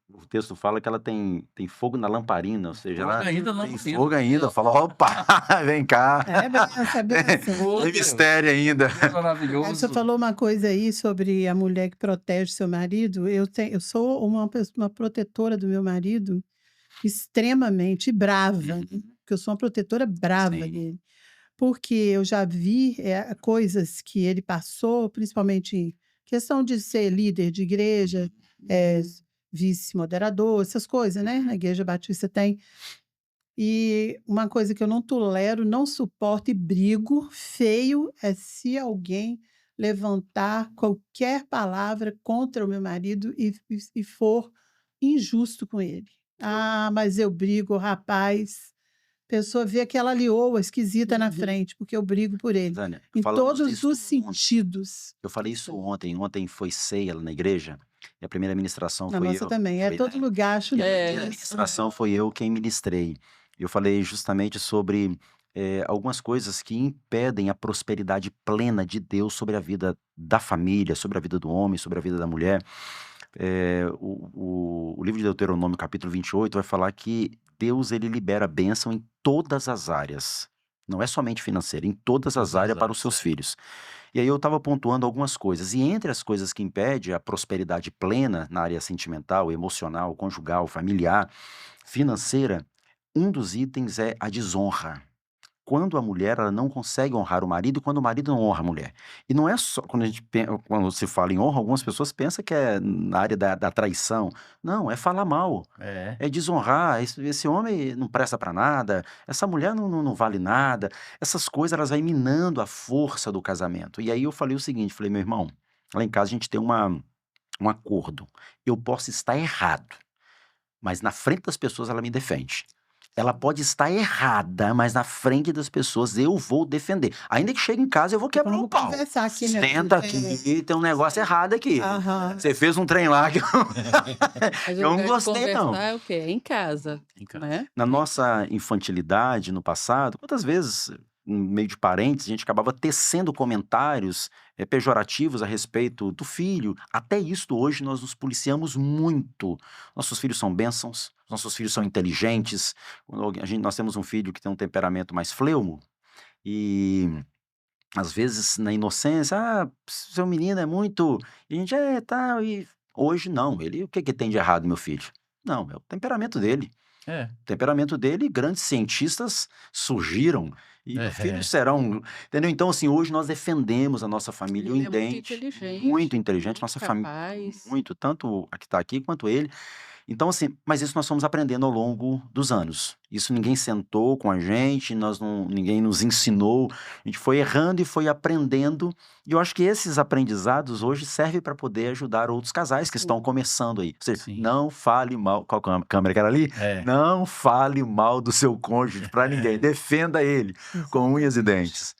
o texto fala que ela tem fogo na lamparina, ou seja, Fogo ela ainda na tem lamparina. fogo ainda. Fala, opa, vem cá. É benção. Fogo, Tem mistério ainda. Deus Aí maravilhoso. você falou uma coisa aí sobre a mulher que protege seu marido. Eu sou uma protetora do meu marido extremamente brava, né? Porque eu sou uma protetora brava Sim. dele. Porque eu já vi coisas que ele passou, principalmente em questão de ser líder de igreja, vice-moderador, essas coisas, né? A Igreja Batista tem. E uma coisa que eu não tolero, não suporto e brigo feio é se alguém levantar qualquer palavra contra o meu marido e for injusto com ele. Ah, mas eu brigo, rapaz. A pessoa vê aquela leoa esquisita na Uhum. frente, porque eu brigo por ele. Tânia, Em falamos todos disso os ontem. sentidos. Eu falei isso ontem. Ontem foi ceia lá na igreja. E a primeira ministração Na foi nossa eu. também. É Foi, todo né? lugar, acho E a É. primeira ministração foi eu quem ministrei. Eu falei justamente sobre algumas coisas que impedem a prosperidade plena de Deus sobre a vida da família, sobre a vida do homem, sobre a vida da mulher. O livro de Deuteronômio, capítulo 28, vai falar que Deus ele libera bênção em todas as áreas. Não é somente financeira, em todas as Todas as áreas para áreas, os seus filhos. E aí eu estava pontuando algumas coisas. E entre as coisas que impedem a prosperidade plena na área sentimental, emocional, conjugal, familiar, financeira, um dos itens é a desonra. Quando a mulher ela não consegue honrar o marido, quando o marido não honra a mulher. E não é só quando se fala em honra, algumas pessoas pensam que é na área da traição. Não, é falar mal, É. é desonrar. Esse homem não presta para nada, essa mulher não vale nada. Essas coisas elas vão minando a força do casamento. E aí eu falei o seguinte, falei, meu irmão, lá em casa a gente tem um acordo. Eu posso estar errado, mas na frente das pessoas ela me defende. Ela pode estar errada, mas na frente das pessoas eu vou defender. Ainda que chegue em casa, eu vou quebrar o Vamos pau. conversar aqui, né? Senta aqui, tem um negócio errado aqui. Aham. Você fez um trem lá que Mas eu o não lugar de gostei, não. conversar é o quê? É em casa, Em casa. né? Na nossa infantilidade, no passado, quantas vezes, no meio de parentes, a gente acabava tecendo comentários pejorativos a respeito do filho. Até isto hoje nós nos policiamos muito. Nossos filhos são bênçãos, nossos filhos são inteligentes. Nós temos um filho que tem um temperamento mais fleumo, e às vezes na inocência, seu menino é muito... E a gente tá, e hoje não, o que tem de errado, meu filho? Não, é o temperamento dele. É. O temperamento dele, grandes cientistas surgiram, e filhos serão, entendeu? Então, assim, hoje nós defendemos a nossa família, o Ele é muito Indente, inteligente, muito inteligente, muito nossa família, capaz. muito, tanto a que está aqui quanto ele. Então, assim, mas isso nós fomos aprendendo ao longo dos anos. Isso ninguém sentou com a gente, ninguém nos ensinou. A gente foi errando e foi aprendendo. E eu acho que esses aprendizados hoje servem para poder ajudar outros casais que estão Sim. começando aí. Ou seja, Sim. não fale mal. Qual câmera que era ali? Não fale mal do seu cônjuge para ninguém. Defenda ele com unhas e dentes.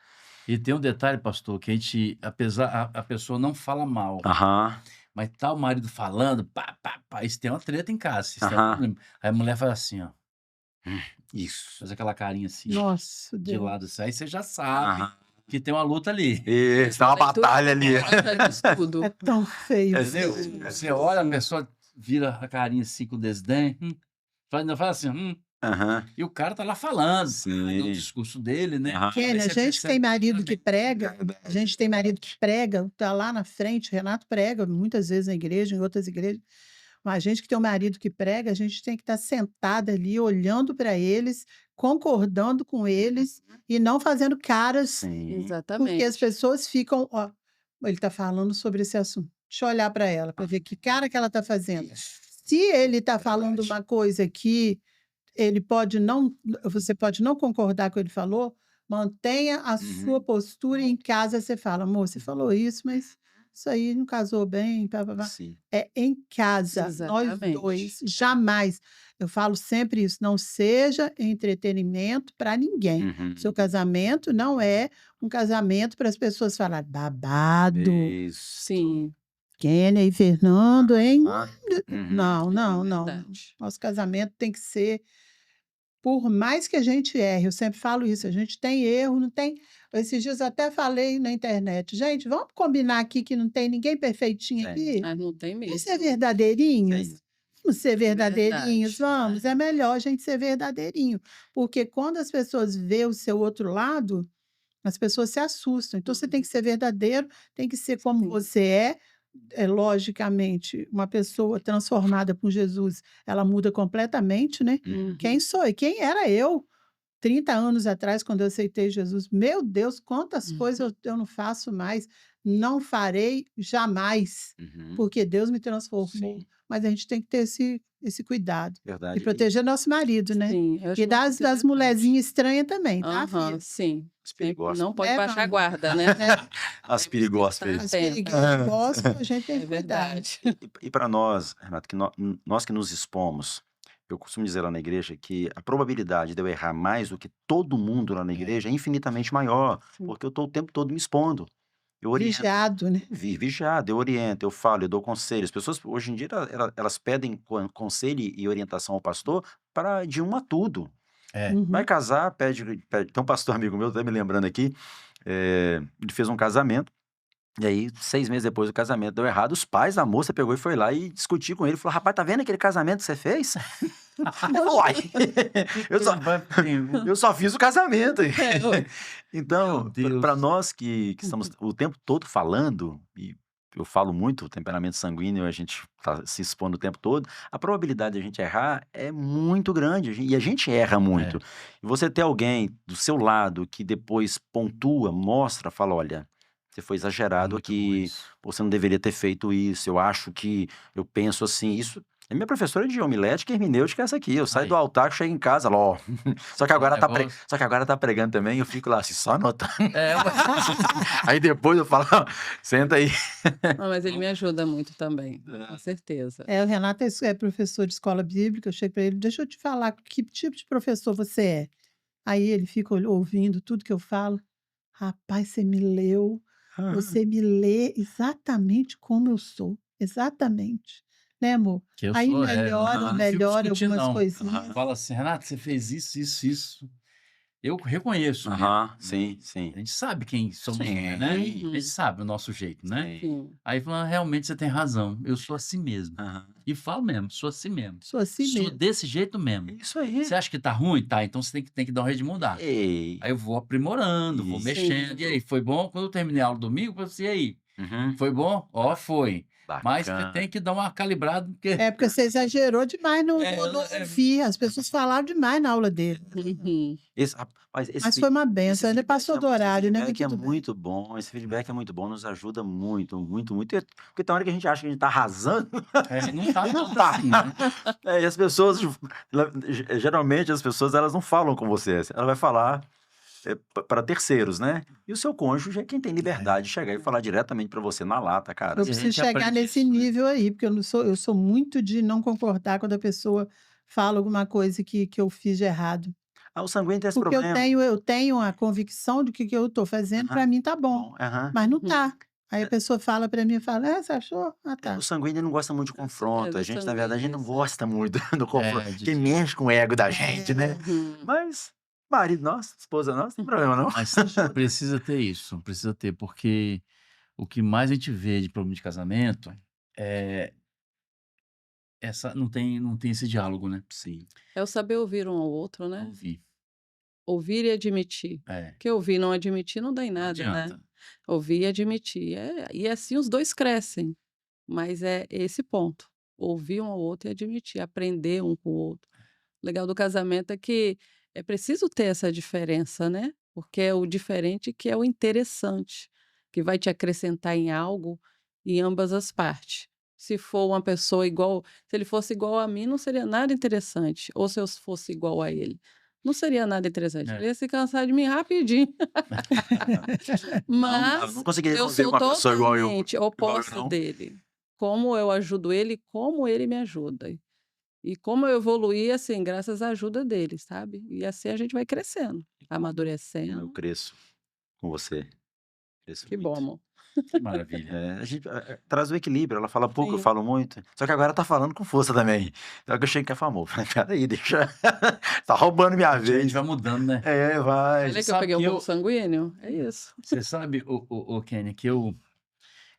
E tem um detalhe, pastor, que apesar a pessoa não fala mal, Aham, mas tá o marido falando, pá, pá, pá, isso tem uma treta em casa, isso tem um aham. problema. Aí a mulher faz assim, ó, Isso. faz aquela carinha assim, Nossa, de Deus. lado assim, aí você já sabe Aham. que tem uma luta ali. Isso, tá uma Leitura batalha ali. traz tudo. É tão feio. Entendeu? Você olha, a pessoa vira a carinha assim com desdém, ainda faz assim, Aham, e o cara tá lá falando, no sim. discurso dele, né? Aham. Kenny, a Aí você gente tem percebe marido que prega, claramente. a gente tem marido que prega, tá lá na frente, Renato prega muitas vezes na igreja, em outras igrejas, mas a gente que tem um marido que prega, a gente tem que estar sentada ali, olhando para eles, concordando com eles e não fazendo caras, Sim. porque as Exatamente. pessoas ficam, ó, ele está falando sobre esse assunto. Deixa eu olhar para ela, para ver que cara que ela está fazendo. Se ele está falando uma coisa que você pode não concordar com o que ele falou, mantenha a sua postura e em casa você fala, amor, você falou isso, mas isso aí não casou bem, pá, pá, pá. Sim. É em casa, nós Exatamente. dois, jamais. Eu falo sempre isso, não seja entretenimento para ninguém. Uhum. Seu casamento não é um casamento para as pessoas falarem babado, Isso. Sim, Kênia e Fernando, hein? Ah, uhum. Não, não, não. verdade. Nosso casamento tem que ser, por mais que a gente erre, eu sempre falo isso, a gente tem erro, não tem. Esses dias eu até falei na internet, gente, vamos combinar aqui que não tem ninguém perfeitinho Sim. aqui? Mas não tem Vamos mesmo. ser verdadeirinhos? Sim. Vamos ser verdadeirinhos, Verdade. vamos. É melhor a gente ser verdadeirinho, porque quando as pessoas vê o seu outro lado, as pessoas se assustam. Então você tem que ser verdadeiro, tem que ser como Sim. você é. Logicamente, uma pessoa transformada por Jesus, ela muda completamente, né? Uhum. Quem sou eu? Quem era eu 30 anos atrás, quando eu aceitei Jesus? Meu Deus, quantas coisas eu não faço mais, não farei jamais, Uhum. porque Deus me transformou. Sim. Mas a gente tem que ter esse cuidado. E Verdade. proteger nosso marido, né? Sim, eu acho E muito das importante. mulherzinhas estranhas também, tá, Aham, filha? sim. As Sempre perigosas. não pode É, baixar a vamos. guarda, né? As Sempre perigosas. estar As atenta. perigosas, a gente tem É que cuidar. verdade. E para nós, Renato, que nós que nos expomos, eu costumo dizer lá na igreja que a probabilidade de eu errar mais do que todo mundo lá na igreja é infinitamente maior, Sim. porque eu estou o tempo todo me expondo. Eu oriento, Vigiado, né? vigiado, eu oriento, eu falo, eu dou conselho. As pessoas, hoje em dia, elas pedem conselho e orientação ao pastor de um a tudo. Vai Uhum. casar, pede. Tem um pastor amigo meu, tá me lembrando aqui, ele fez um casamento, e aí 6 meses depois do casamento deu errado, os pais da moça pegou e foi lá e discutiu com ele, falou, rapaz, tá vendo aquele casamento que você fez? Uai, eu só fiz o casamento. Então, Meu Deus. para nós que estamos o tempo todo falando, e eu falo muito, o temperamento sanguíneo, a gente tá se expondo o tempo todo, a probabilidade de a gente errar é muito grande, e a gente erra muito. E você ter alguém do seu lado que depois pontua, mostra, fala, olha, você foi exagerado Muito bom aqui, isso. você não deveria ter feito isso, eu penso assim, isso... É minha professora de homilética e hermenêutica é essa aqui. Eu saio Aí. do altar, chego em casa, lá, ó. Só que agora negócio. só que agora tá pregando também, eu fico lá assim, só anotando. É, Aí depois eu falo, senta aí. Não, mas ele me ajuda muito também, com certeza. O Renato é professor de escola bíblica, eu chego para ele, deixa eu te falar que tipo de professor você é. Aí ele fica ouvindo tudo que eu falo. Rapaz, você me leu, você me lê exatamente como eu sou, exatamente. Né, amor? que eu Aí sou, melhora não fico discutindo, algumas não. coisinhas. Fala assim, Renato, você fez isso, isso, isso. Eu reconheço, né? Aham, sim, sim. A gente sabe quem somos, Sim. né? A Uhum. gente sabe o nosso jeito, né? Sim. Sim. Aí falou, realmente você tem razão, eu sou assim mesmo. Aham. E falo mesmo, sou assim mesmo. Sou assim Sou mesmo. desse jeito mesmo. Isso aí. Você acha que tá ruim? Tá, então você tem que dar um jeito de mudar. Ei. Aí eu vou aprimorando, vou Isso. mexendo. E aí, foi bom? Quando eu terminei a aula domingo, eu falei assim, e aí, Uhum. foi bom? Ó, foi. Mas você Bacana. tem que dar uma calibrada, porque... É porque você exagerou demais no ouvir. As pessoas falaram demais na aula dele. Uhum. Rapaz, Mas foi uma esse benção. Ele feedback passou do horário, né? Mas feedback é tudo bem. muito bom, esse feedback é muito bom, nos ajuda muito, muito, muito. Porque tem hora que a gente acha que a gente tá arrasando, não tá e não tanto tá. assim, né? E as pessoas, geralmente as pessoas, elas não falam com você, ela vai falar para terceiros, né? E o seu cônjuge é quem tem liberdade de chegar e falar diretamente para você na lata, cara. Eu E a preciso gente chegar aprende nesse isso, né? nível aí, porque eu sou muito de não concordar quando a pessoa fala alguma coisa que eu fiz de errado. Ah, o sanguíneo tem esse Porque problema. eu tenho a convicção de que o que eu estou fazendo, para Aham, mim tá bom, bom, aham. mas não Uhum. tá. Aí a pessoa fala para mim, fala, você achou? Ah, tá. O sanguíneo não gosta muito de confronto. É, A do gente, na verdade, a gente não sanguíneo, gosta muito do confronto. É, de- Que mexe com o ego da gente, né? Uhum. Mas, marido nosso, esposa nossa, não tem problema não. Mas precisa ter isso, precisa ter, porque o que mais a gente vê de problema de casamento é não tem esse diálogo, né? Sim. É o saber ouvir um ao outro, né? Ouvir. Ouvir e admitir. É, Porque ouvir e não admitir não dá em não nada, né? adianta. Ouvir e admitir. E assim os dois crescem. Mas é esse ponto. Ouvir um ao outro e admitir, aprender um com o outro. O legal do casamento é que é preciso ter essa diferença, né? Porque é o diferente que é o interessante, que vai te acrescentar em algo em ambas as partes. Se for uma pessoa igual, se ele fosse igual a mim, não seria nada interessante. Ou se eu fosse igual a ele, não seria nada interessante. É. Ele ia se cansar de mim rapidinho. Não, Mas não conseguiria eu conviver sou com uma pessoa igual eu. totalmente Igual eu, oposta não. dele. Como eu ajudo ele, como ele me ajuda. E como eu evoluí, assim, graças à ajuda dele, sabe? E assim a gente vai crescendo, Eu amadurecendo. cresço com você. Cresço Que bom, muito. amor. Que maravilha. A gente traz o equilíbrio. Ela fala pouco, eu Sim. falo muito. Só que agora tá falando com força também. Então eu chego que é famoso. Peraí, deixa. Tá roubando minha A gente vez. vai mudando, né? Vai. Olha que eu sabe peguei um que pouco sanguíneo. É isso. Você sabe, o Kenny, que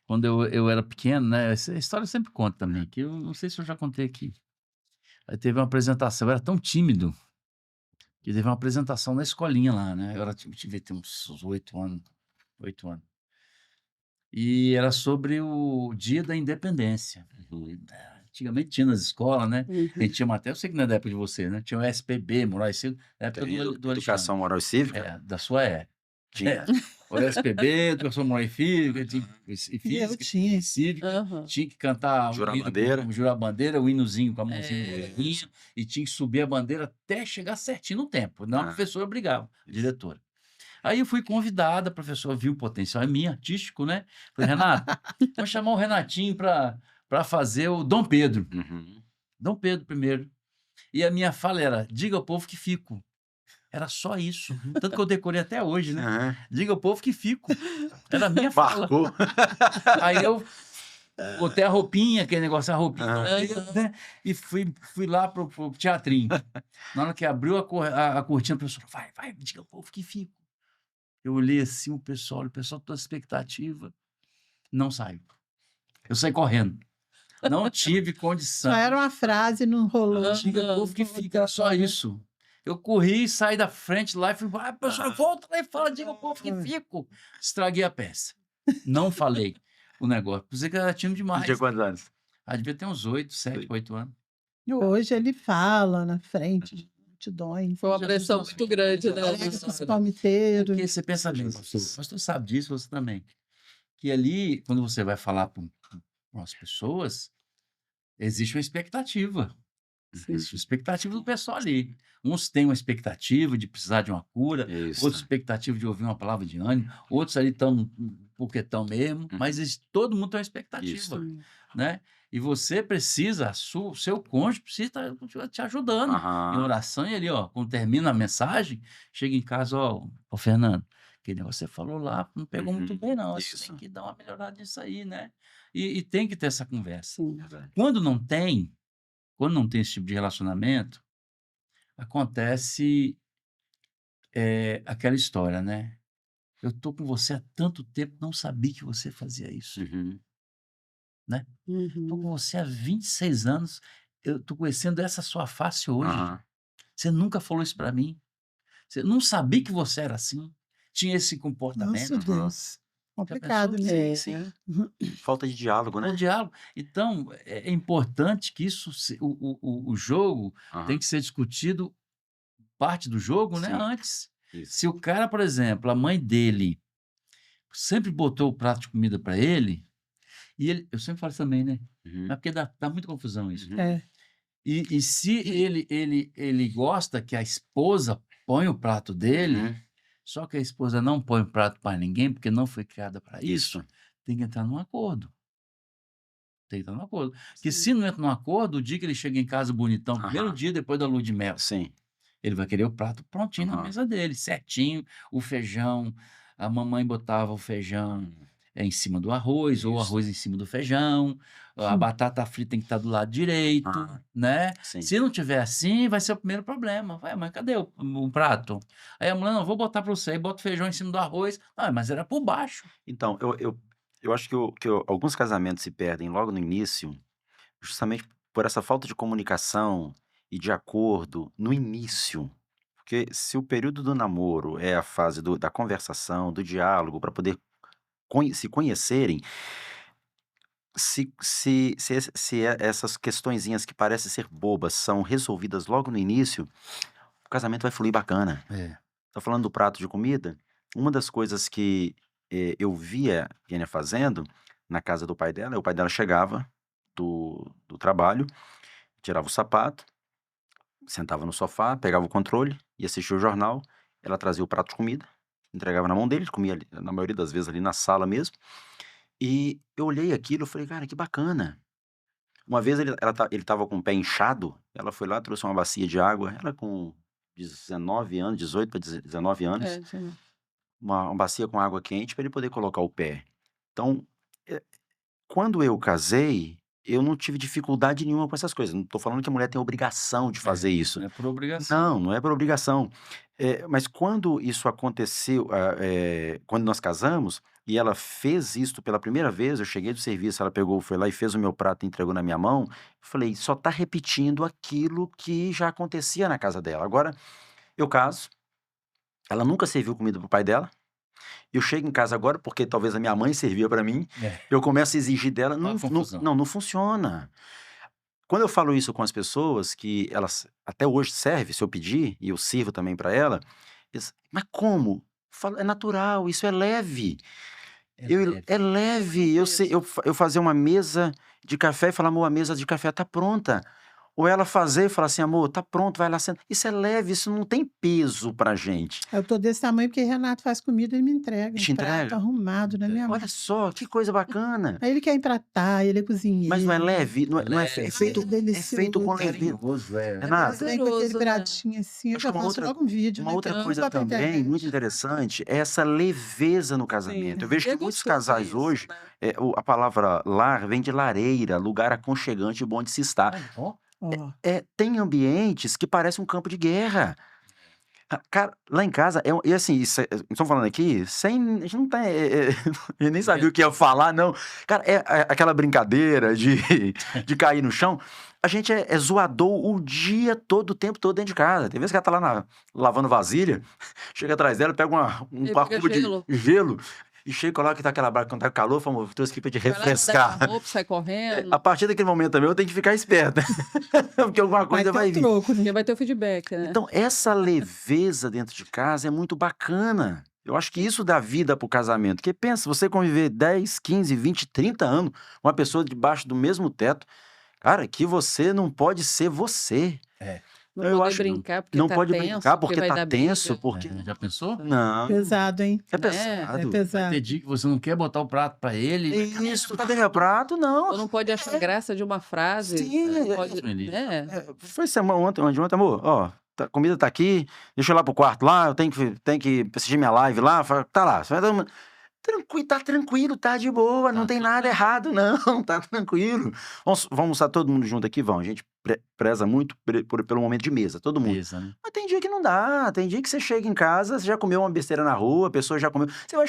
quando eu era pequeno, né? Essa história eu sempre conto também, que eu não sei se eu já contei aqui. Aí teve uma apresentação, eu era tão tímido, que teve uma apresentação na escolinha lá, né? Devia ter uns 8 anos, 8 anos. E era sobre o Dia da Independência. Antigamente tinha nas escolas, né? A Uhum. gente tinha até, eu sei que não é da época de você, né? Tinha o SPB, Moraes Cívico, da época Tem do Alexandre. educação moral e cívica? É, da sua é. Tinha. O SPB, educação moral e física, E eu física, tinha. e cívica, Aham. tinha que cantar Jurar o hino, bandeira. jurar a bandeira, o hinozinho com a mãozinha no É. orelhinha, e tinha que subir a bandeira até chegar certinho no tempo. Não, a Ah, professora obrigava, a isso. diretora. Aí eu fui convidada, a professora viu o potencial em mim, artístico, né? Falei, Renato, vamos chamar o Renatinho para fazer o Dom Pedro. Uhum. Dom Pedro primeiro. E a minha fala era, diga ao povo que fico. Era só isso. Tanto que eu decorei até hoje, né? Aham. Diga ao povo que fico. Era a minha fala. Marcou. Aí eu botei a roupinha, aquele negócio, a roupinha, Aham. né? E fui lá pro teatrinho. Na hora que abriu a cortina, a professora, vai, diga ao povo que fico. Eu olhei assim o pessoal toda expectativa. Não saiu. Eu saí correndo. Não tive condição. Só era uma frase, não rolou. Diga ao povo que fica, era só isso. Eu corri, saí da frente lá e fui, professor, volta lá e fala, diga ao povo que fico. Estraguei a peça. Não falei o negócio. Pensei que era tímido Você demais. tinha quantos anos? Devia ter uns 8, 7, 8 anos. E hoje ele fala na frente de multidões. Foi uma pressão muito grande, né? Os palmiteiros. Porque você pensa bem, pastor. O pastor sabe disso, você também. Que ali, quando você vai falar para as pessoas, existe uma expectativa. Sim. Existe uma expectativa do pessoal ali. Uns têm uma expectativa de precisar de uma cura, Isso. outros expectativa de ouvir uma palavra de ânimo, outros ali estão porque estão mesmo, mas todo mundo tem uma expectativa, Isso. né? E você precisa, o seu cônjuge precisa estar te ajudando em Aham. oração, e ali, ó, quando termina a mensagem, chega em casa, ó, Fernando, aquele negócio que você falou lá, não pegou muito Uhum. bem, não. Você Isso. tem que dar uma melhorada nisso aí, né? E tem que ter essa conversa. Sim. Verdade. Quando não tem esse tipo de relacionamento, acontece É aquela história, né? Eu tô com você há tanto tempo, não sabia que você fazia isso, Uhum. né? Tô com Uhum. você há 26 anos, eu tô conhecendo essa sua face hoje. Aham. Você nunca falou isso pra mim. Você não sabia que você era assim, tinha esse comportamento. Nosso Aham. Deus. Já pensou? Complicado, né? Sim, É. sim. Falta de diálogo, O né? diálogo. Então, é importante que isso o jogo tem Aham. que ser discutido, parte do jogo, né, Sim, antes. isso. Se o cara, por exemplo, a mãe dele sempre botou o prato de comida para ele, e ele eu sempre falo isso também, né, Uhum. mas porque dá muita confusão isso. Uhum. É. E se ele gosta que a esposa põe o prato dele, Uhum. só que a esposa não põe o prato para ninguém, porque não foi criada para isso, Isso. tem que entrar num acordo. Tem que entrar num acordo. Porque Sim. se não entra num acordo, o dia que ele chega em casa bonitão, primeiro Aham. dia depois da lua de mel, Sim. ele vai querer o prato prontinho na Aham. mesa dele, certinho, o feijão, a mamãe botava o feijão, em cima do arroz, ou o Isso. arroz em cima do feijão, a batata frita tem que estar do lado direito, Ah, né. sim. Se não tiver assim, vai ser o primeiro problema. "Ué, mas cadê o prato?" Aí a mulher: "Não, vou botar para você", aí bota o feijão em cima do arroz. "Ah, mas era por baixo". Então, eu acho que alguns casamentos se perdem logo no início, justamente por essa falta de comunicação e de acordo no início. Porque se o período do namoro é a fase da conversação, do diálogo, para poder se conhecerem, se essas questõezinhas que parecem ser bobas são resolvidas logo no início, o casamento vai fluir bacana. É. Tô falando do prato de comida, uma das coisas que, eu via a Kênia fazendo na casa do pai dela, o pai dela chegava do trabalho, tirava o sapato, sentava no sofá, pegava o controle e assistia o jornal, ela trazia o prato de comida, entregava na mão dele, ele comia ali na maioria das vezes ali na sala mesmo, e eu olhei aquilo, eu falei: "Cara, que bacana". Uma vez ele estava com o pé inchado, ela foi lá, trouxe uma bacia de água, ela com 19 anos, 18 para 19 anos, É, já. uma bacia com água quente para ele poder colocar o pé. Então, eh, quando eu casei, eu não tive dificuldade nenhuma com essas coisas, não tô falando que a mulher tem obrigação de fazer isso. Não é por obrigação. Não, não é por obrigação. Mas quando isso aconteceu, quando nós casamos, e ela fez isto pela primeira vez, eu cheguei do serviço, ela pegou, foi lá e fez o meu prato e entregou na minha mão, eu falei: "Só tá repetindo aquilo que já acontecia na casa dela". Agora, eu caso, ela nunca serviu comida para o pai dela, eu chego em casa agora, porque talvez a minha mãe servia para mim, É, eu começo a exigir dela, uma confusão. não funciona. Quando eu falo isso com as pessoas, que elas até hoje serve, se eu pedir, e eu sirvo também para ela, eles: "Mas como?" Eu falo: "É natural, isso é leve, É leve. é leve". Eu sei, Isso. eu fazer uma mesa de café e falar: "Amor, a mesa de café tá pronta". Ou ela fazer e falar assim: "Amor, tá pronto, vai lá senta". Isso é leve, isso não tem peso pra gente. Eu tô desse tamanho porque Renato faz comida e me entrega E um te prato entrega. arrumado na minha mão. Olha só, que coisa bacana. Aí ele quer empratar, ele é Mas não é cozinheiro. leve? Não É é, não é, fe- leve, é feito, Delicioso. é feito com leveza. carinhoso, é. É Renato, Vem com aquele prazeroso, né? pratinho assim, eu acho já que faço logo um vídeo, uma né, outra depois coisa boto na também muito internet. interessante é essa leveza no casamento. Eu Sim. vejo E é que muitos gostoso casais isso, hoje, né? a palavra lar vem de lareira, lugar aconchegante e bom de se estar. Olha, ó, Ó, Tem ambientes que parecem um campo de guerra. Cara, lá em casa, e assim, isso, estamos falando aqui sem. A gente não tá. Eu nem sabia o que ia falar, não. Cara, aquela brincadeira de cair no chão. A gente é zoador o dia todo, o tempo todo dentro de casa. Tem vezes que ela tá lá lavando vasilha, chega atrás dela, pega um Ele pega cubo de gelo. gelo e chega e coloca que tá aquela barra quando tá calor, fala: "Trouxe aqui pra te Vai lá, refrescar". guarda a roupa, sai A correndo. partir daquele momento também eu tenho que ficar esperto, porque alguma vai coisa ter vai o vir. troco, né. Porque vai ter o feedback, né? Então, essa leveza dentro de casa é muito bacana. Eu acho que isso dá vida para o casamento. Porque pensa, você conviver 10, 15, 20, 30 anos com uma pessoa debaixo do mesmo teto, cara, que você não pode ser você. é, Não Então, eu poder acho que brincar porque não tá pode brincar tenso, porque porque vai tá dar tenso, briga, porque. já pensou? Não, Pesado, hein. é né? É pesado. Vai ter pesado. dia que você não quer botar o prato pra ele. Isso, cadê meu prato? Não. Ou não pode achar graça de uma frase, Sim, não Deus pode, me livre. né? foi semana ontem, amor, ó, a comida tá aqui, deixa eu ir lá pro quarto lá, eu tenho que assistir minha live lá, tá lá. Tá tranquilo, tá de boa, não Tá tem tudo nada bem. errado, não, tá tranquilo. Vamos estar todo mundo junto aqui? Vamos. A gente preza muito pelo momento de mesa, todo mundo. Mesa, né? Mas tem dia que não dá, tem dia que você chega em casa, você já comeu uma besteira na rua, a pessoa já comeu. Você vai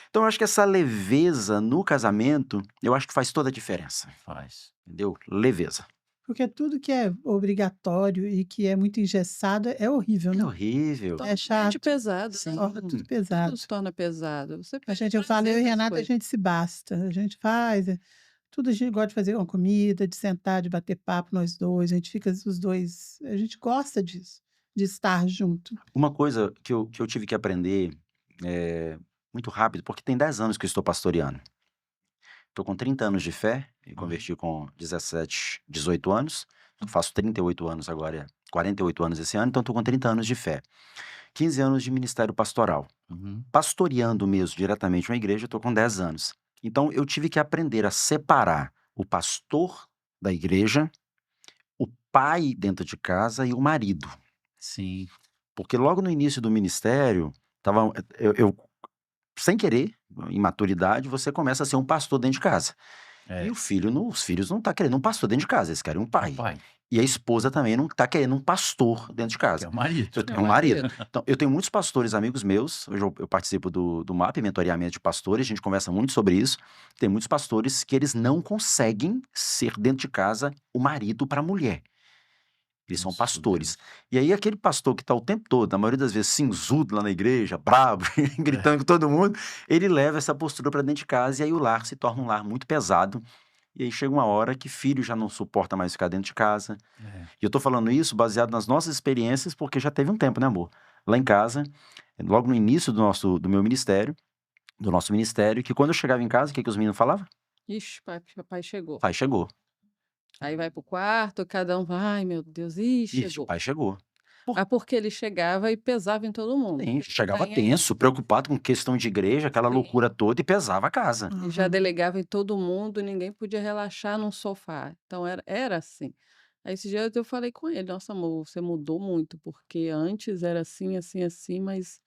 Então, eu acho que essa leveza no casamento, eu acho que faz toda a diferença, Faz. entendeu? Leveza. Porque tudo que é obrigatório e que é muito engessado é horrível, É né? horrível. É Torna a mente chato, pesado, né? Sim. torna tudo Tudo pesado. se torna pesado. Você A perde gente, eu o falo, eu prazer e das Renata, a coisas. gente se basta. A gente faz, tudo a gente gosta de fazer uma comida, de sentar, de bater papo nós dois. A gente fica os dois, a gente gosta disso, de estar junto. Uma coisa que eu tive que aprender muito rápido, porque tem 10 anos que eu estou pastoreando. Estou com 30 anos de fé, me converti com 17, 18 anos. Eu faço 38 anos agora, 48 anos esse ano, então estou com 30 anos de fé. 15 anos de ministério pastoral. Uhum. Pastoreando mesmo diretamente uma igreja, estou com 10 anos. Então eu tive que aprender a separar o pastor da igreja, o pai dentro de casa e o marido. Sim. Porque logo no início do ministério, eu sem querer, imaturidade, você começa a ser um pastor dentro de casa. E É. os filhos não tá querendo um pastor dentro de casa, eles querem um É o pai. pai, E a esposa também não tá querendo um pastor dentro de que é casa. o marido. Eu É tenho o um marido. marido. Então, eu tenho muitos pastores amigos meus. Hoje eu participo do MAP, mentoreamento de pastores. A gente conversa muito sobre isso. Tem muitos pastores que eles não conseguem ser dentro de casa o marido para a mulher. Eles são Nossa, pastores. E aí, aquele pastor que está o tempo todo, na maioria das vezes, cinzudo lá na igreja, brabo, gritando com todo mundo, ele leva essa postura para dentro de casa e aí o lar se torna um lar muito pesado. E aí chega uma hora que filho já não suporta mais ficar dentro de casa. É. E eu tô falando isso baseado nas nossas experiências, porque já teve um tempo, né, amor? Lá em casa, logo no início do meu ministério, do nosso ministério, que quando eu chegava em casa, o que que os meninos falavam? Ixi, papai chegou. Pai chegou. Aí vai pro quarto, cada um vai, ai meu Deus, ih, Isso, chegou. pai chegou. Ah, porque ele chegava e pesava em todo mundo. Sim, Porque chegava tem aí, tenso, preocupado com questão de igreja, aquela sim. loucura toda, e pesava a casa. E já Uhum. delegava em todo mundo, ninguém podia relaxar num sofá. Então era assim. Aí esses dias eu falei com ele, nossa amor, você mudou muito, porque antes era assim, assim, assim, mas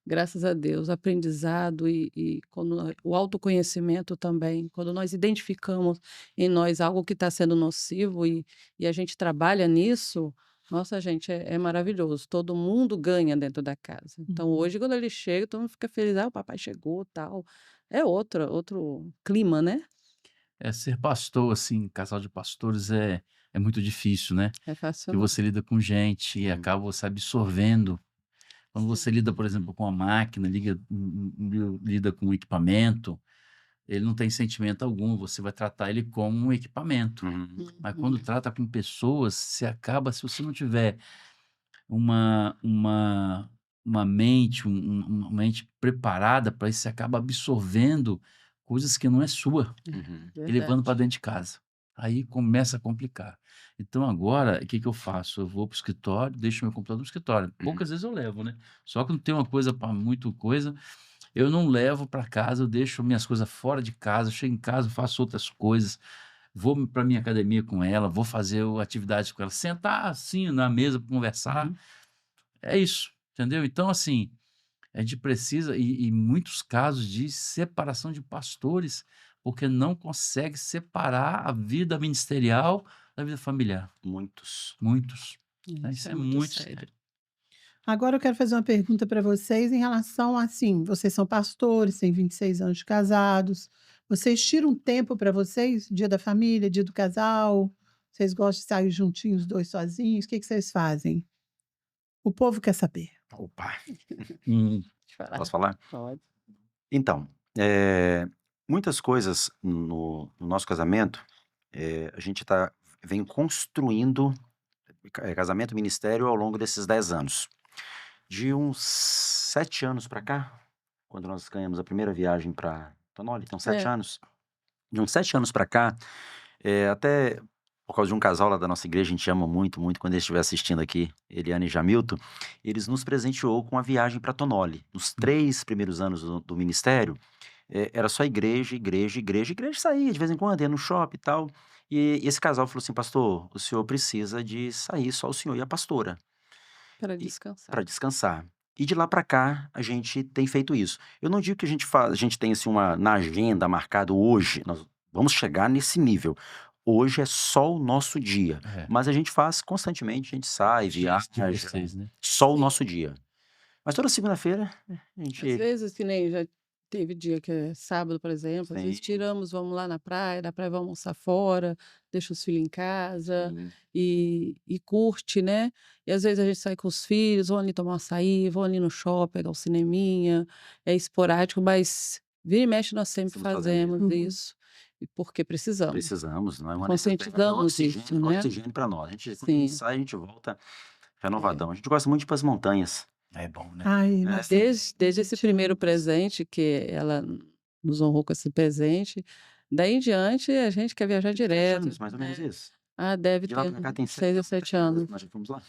graças a Deus, aprendizado e quando o autoconhecimento também, quando nós identificamos em nós algo que está sendo nocivo e a gente trabalha nisso, nossa, gente, é maravilhoso. Todo mundo ganha dentro da casa. Então, Uhum. hoje, quando ele chega, todo mundo fica feliz, o papai chegou, tal. É outro clima, né? É, ser pastor, assim, casal de pastores é muito difícil, né? É fácil Porque não. você lida com gente e acaba você absorvendo. Quando você Sim. lida, por exemplo, com a máquina, lida com o equipamento, ele não tem sentimento algum, você vai tratar ele como um equipamento. Mas quando Uhum. trata com pessoas, você acaba, se você não tiver uma, uma, uma mente, uma mente preparada para isso, você acaba absorvendo coisas que não é sua e levando para Verdade. dentro de casa. Aí começa a complicar. Então agora, o que que eu faço? Eu vou para o escritório, deixo meu computador no escritório. Poucas vezes eu levo, né? Só que não tem uma coisa para muito coisa, eu não levo para casa, eu deixo minhas coisas fora de casa, eu chego em casa, faço outras coisas, vou para minha academia com ela, vou fazer atividades com ela, sentar assim na mesa para conversar. Uhum. É isso, entendeu? Então, assim, a gente precisa, e muitos casos de separação de pastores, porque não consegue separar a vida ministerial da vida familiar. Muitos. Muitos. Né? Isso Isso é é muito muito sério. sério. Agora eu quero fazer uma pergunta para vocês em relação assim, vocês são pastores, têm 26 anos de casados. Vocês tiram um tempo para vocês? Dia da família, dia do casal? Vocês gostam de sair juntinhos, os dois sozinhos? O que que vocês fazem? O povo quer saber. Opa, Hum, Deixa eu falar. posso falar? Pode. Então, muitas coisas no nosso casamento, a gente vem construindo casamento e ministério ao longo desses 10 anos. De uns 7 anos para cá, quando nós ganhamos a primeira viagem para Tonoli, então 7 É. anos. De uns 7 anos para cá, até por causa de um casal lá da nossa igreja, a gente ama muito, muito, quando eles estiver assistindo aqui, Eliane e Jamilton, eles nos presenteou com a viagem para Tonoli. Nos 3 primeiros anos do ministério, era só igreja, igreja, igreja, igreja saía de vez em quando, ia no shopping e tal. E esse casal falou assim, pastor, o senhor precisa de sair, só o senhor e a pastora, Para e descansar. para descansar. E de lá para cá, a gente tem feito isso. Eu não digo que a gente tem assim, na agenda marcado hoje, nós vamos chegar nesse nível. Hoje é só o nosso dia. É. Mas a gente faz constantemente, a gente sai, viaja, Vocês, né? só o Sim. nosso dia. Mas toda segunda-feira, a Às gente. vezes, que nem já teve dia que é sábado, por exemplo, às vezes Sim, tiramos, vamos lá na praia, da praia vamos almoçar fora, deixa os filhos em casa sim. e curte, né? E às vezes a gente sai com os filhos, vão ali tomar um açaí, vão ali no shopping, pegar um cineminha, é esporádico, mas vira e mexe nós sempre Estamos fazendo fazemos isso. Uhum. isso, e porque precisamos, Precisamos, não é uma necessidade. É um conscientizamos oxigênio, isso, é um né? oxigênio para nós. Quando a gente Sim, sai, a gente volta é. renovadão. A gente gosta muito de ir para as montanhas. É bom, né? Ai, É, nós também, Desde esse primeiro amamos. presente, que ela nos honrou com esse presente, daí em diante a gente quer viajar tem 7 direto. anos, mais ou menos isso. Ah, deve De lá ter para cá tem 6 a 7 anos. nós já fomos lá.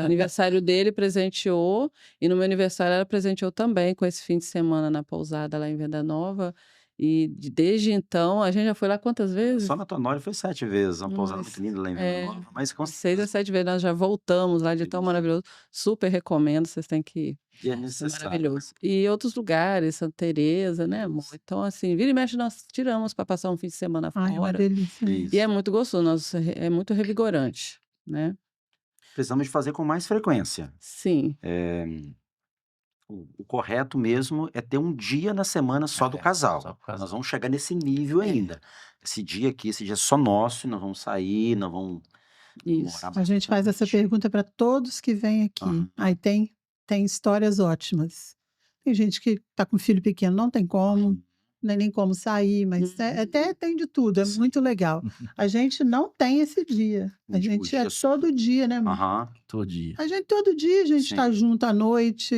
Aniversário dele presenteou, e no meu aniversário ela presenteou também com esse fim de semana na pousada lá em Venda Nova. E desde então, a gente já foi lá quantas Só vezes? na Tonório foi 7 vezes, uma pousada muito Mas, linda lá em Venda Nova. Mas com 6 a certeza 7 vezes nós já voltamos lá de tão isso. maravilhoso. Super recomendo, vocês têm que ir. E é É necessário. maravilhoso. E outros lugares, Santa Teresa, né, amor? Isso. Então, assim, vira e mexe, nós tiramos para passar um fim de semana Ai, é uma fora. delícia E mesmo. é Isso. muito gostoso, é muito revigorante, né? Precisamos de fazer com mais frequência. Sim, O correto mesmo é ter um dia na semana só do É, casal. só pro Nós casal. vamos chegar nesse nível é, ainda. Esse dia aqui, esse dia é só nosso, e nós vamos sair, nós vamos isso. morar A gente faz essa bastante. pergunta para todos que vêm aqui. Aham. Aí tem histórias ótimas. Tem gente que está com filho pequeno, não tem como, nem como sair, mas até tem de tudo, é Sim. muito legal. A gente não tem esse dia. A Tipo, gente é dia só. todo dia, né, amor? Aham, Todo dia. A gente todo dia, a gente sim. está junto à noite,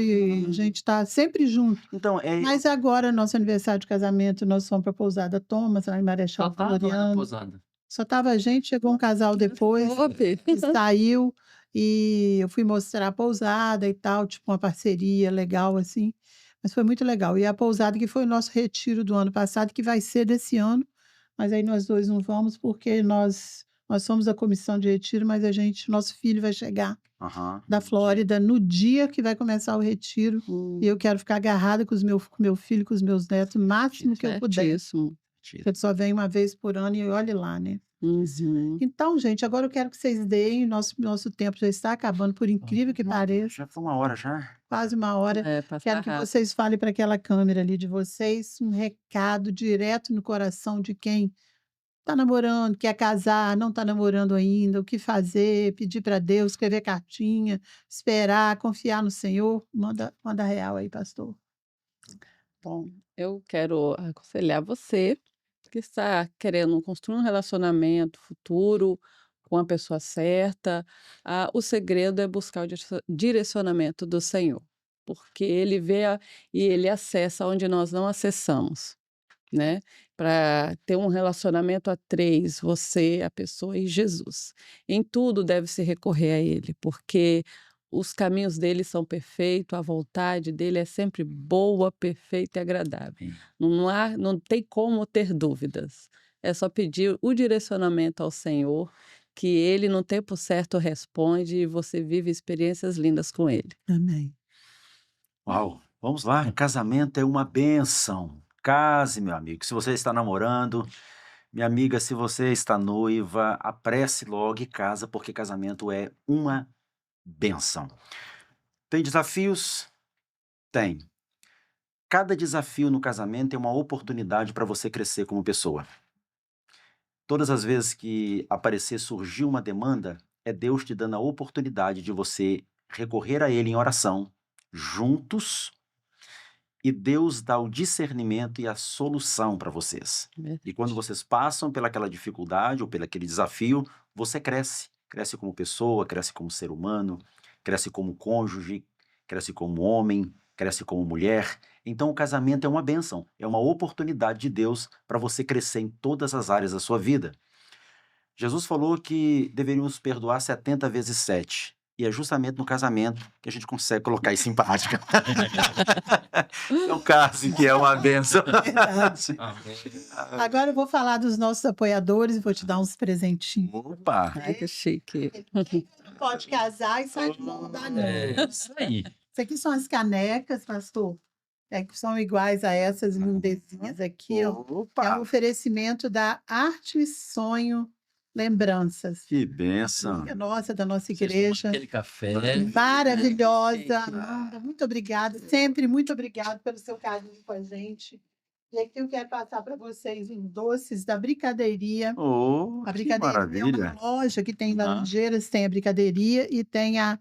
a gente está sempre junto. Então, Mas agora, nosso aniversário de casamento, nós fomos para a pousada Thomas, lá em Só Marechal tava lá na Floriano. pousada. Só tava a gente, chegou um casal depois Top! e saiu, e eu fui mostrar a pousada e tal, tipo uma parceria legal assim, mas foi muito legal. E a pousada que foi o nosso retiro do ano passado, que vai ser desse ano, mas aí nós dois não vamos porque nós somos a comissão de retiro, mas nosso filho vai chegar aham, da Flórida no dia que vai começar o retiro, e eu quero ficar agarrada com com meu filho, com os meus netos, o máximo que eu puder. Certíssimo. tira. Porque ele só vem uma vez por ano e olhe lá, né? Uhum. Então, gente, agora eu quero que vocês deem, nosso tempo já está acabando, por incrível que pareça, Já foi 1 hora já? quase 1 hora. Passa Quero que rápido. vocês falem para aquela câmera ali de vocês um recado direto no coração de quem está namorando, quer casar, não está namorando ainda, o que fazer, pedir para Deus, escrever cartinha, esperar, confiar no Senhor. Manda real aí, pastor. Bom, eu quero aconselhar você que está querendo construir um relacionamento futuro com a pessoa certa. O segredo é buscar o direcionamento do Senhor, porque Ele e Ele acessa onde nós não acessamos, né? Para ter um relacionamento a três, você, a pessoa e Jesus. Em tudo deve-se recorrer a Ele, porque os caminhos dele são perfeitos, a vontade dele é sempre boa, perfeita e agradável. Sim. Não tem como ter dúvidas. É só pedir o direcionamento ao Senhor, que Ele, no tempo certo, responde e você vive experiências lindas com Ele. Amém. Uau, vamos lá. Casamento é uma bênção. Case, meu amigo. Se você está namorando, minha amiga, se você está noiva, apresse logo e casa, porque casamento é uma bênção. Tem desafios? Tem. Cada desafio no casamento é uma oportunidade para você crescer como pessoa. Todas as vezes que surgir uma demanda, é Deus te dando a oportunidade de você recorrer a Ele em oração, juntos, e Deus dá o discernimento e a solução para vocês. E quando vocês passam pelaquela dificuldade ou pelaquele desafio, você cresce. Cresce como pessoa, cresce como ser humano, cresce como cônjuge, cresce como homem, cresce como mulher. Então o casamento é uma bênção, é uma oportunidade de Deus para você crescer em todas as áreas da sua vida. Jesus falou que deveríamos perdoar 70 vezes 7. E é justamente no casamento que a gente consegue colocar isso em prática. É um caso que é uma bênção. Verdade. Amém. Agora eu vou falar dos nossos apoiadores e vou te dar uns presentinhos. Opa! Ai, que chique. Não pode casar e sai de mão da não. É isso aí. Isso aqui são as canecas, pastor, que são iguais a essas lindezinhas aqui, ó. É um Opa, oferecimento da Arte e Sonho Lembranças. que bênção. Amiga nossa, da nossa Vocês tomam igreja. aquele café. Maravilhosa, Amanda. Muito obrigada. Sempre muito obrigada pelo seu carinho com a gente. E aqui eu quero passar para vocês os doces da Brincadeiria. Oh, A que Brincadeiria é uma maravilha. loja que tem Ah, Laranjeiras, tem a Brincadeiria e tem a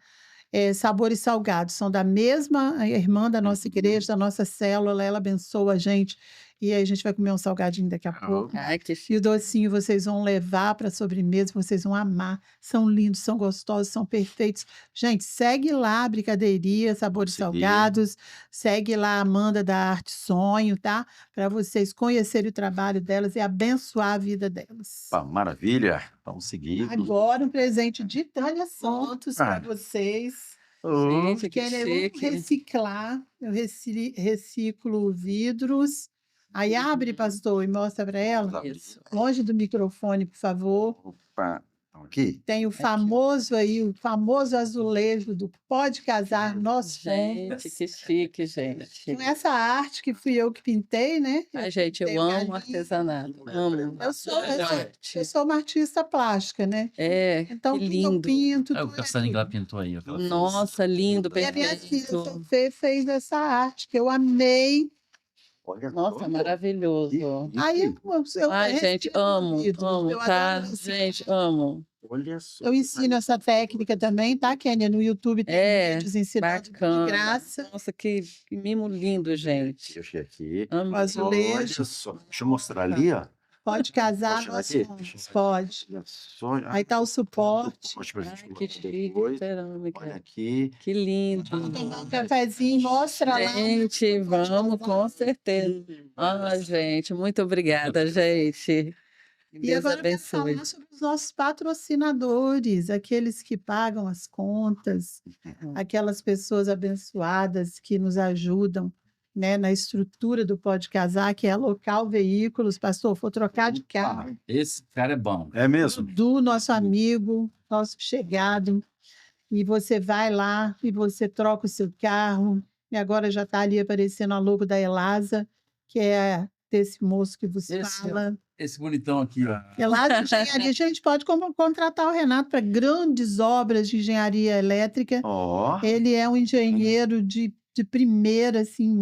Sabores Salgados. São da mesma irmã da nossa igreja, da nossa célula. Ela abençoa a gente. E aí a gente vai comer um salgadinho daqui a pouco. Ai, que E o docinho vocês vão levar para a sobremesa, vocês vão amar. São lindos, são gostosos, são perfeitos. Gente, segue lá a Brincadeiria, Sabores Consegui. Salgados. Segue lá a Amanda da Arte Sonho, tá? Para vocês conhecerem o trabalho delas e abençoar a vida delas. Pá, maravilha. Vamos seguir. Agora um presente de Tânia Santos para Ah. vocês. Oh, Gente, que Porque né, vamos chique. reciclar. Eu reciclo vidros. Aí abre, pastor, e mostra para ela. Isso. Longe do microfone, por favor. opa. Então, aqui. Tem o famoso aí, o famoso azulejo do Pode Casar, nós fomos. Gente, que chique, gente. Com essa arte que fui eu que pintei, né? Ai, gente, pintei eu o amo galinho. artesanato. Amo. Eu sou uma artista plástica, né? É, Então, que tudo eu lindo. pinto, É, o tudo Castanho lá pintou aí. Ó, que ela fez. Nossa, lindo, E a minha filha, perfeito. Sofê, fez essa arte que eu amei. Olha Nossa, só. maravilhoso. Aí eu Ai, gente, respiro amo, vidro. amo, Eu tá? adoro esse- Gente, amo. Olha só. Eu ensino essa técnica também, tá, Kênia? No YouTube tem É, vídeos ensinando de bacana. graça. Nossa, que mimo lindo, gente. Eu achei aqui. Amo. O azulejo. Olha só. Deixa eu mostrar ali, ó. Pode casar, Poxa, nós aqui. fomos. Pode. Olha só. Aí tá o suporte. Mostra pra Ai, gente que mostrar chique, depois. cerâmica. Olha aqui. Que lindo. Tomar um cafezinho, mostra lá. Gente, vamos, com certeza. Ah, gente, muito obrigada, gente. Que E Deus agora eu quero abençoe. falar sobre os nossos patrocinadores, aqueles que pagam as contas, aquelas pessoas abençoadas que nos ajudam, né, na estrutura do Pode Casar, que é a Local Veículos. Pastor, for trocar de carro, Esse cara é bom. É mesmo? do nosso amigo, nosso chegado, e você vai lá e você troca o seu carro, e agora já está ali aparecendo a logo da Elasa, que é desse moço que vos Esse fala. Esse bonitão aqui, ó. Elasa Engenharia, a gente pode contratar o Renato para grandes obras de engenharia elétrica. Ó. Ele é um engenheiro de primeira, assim,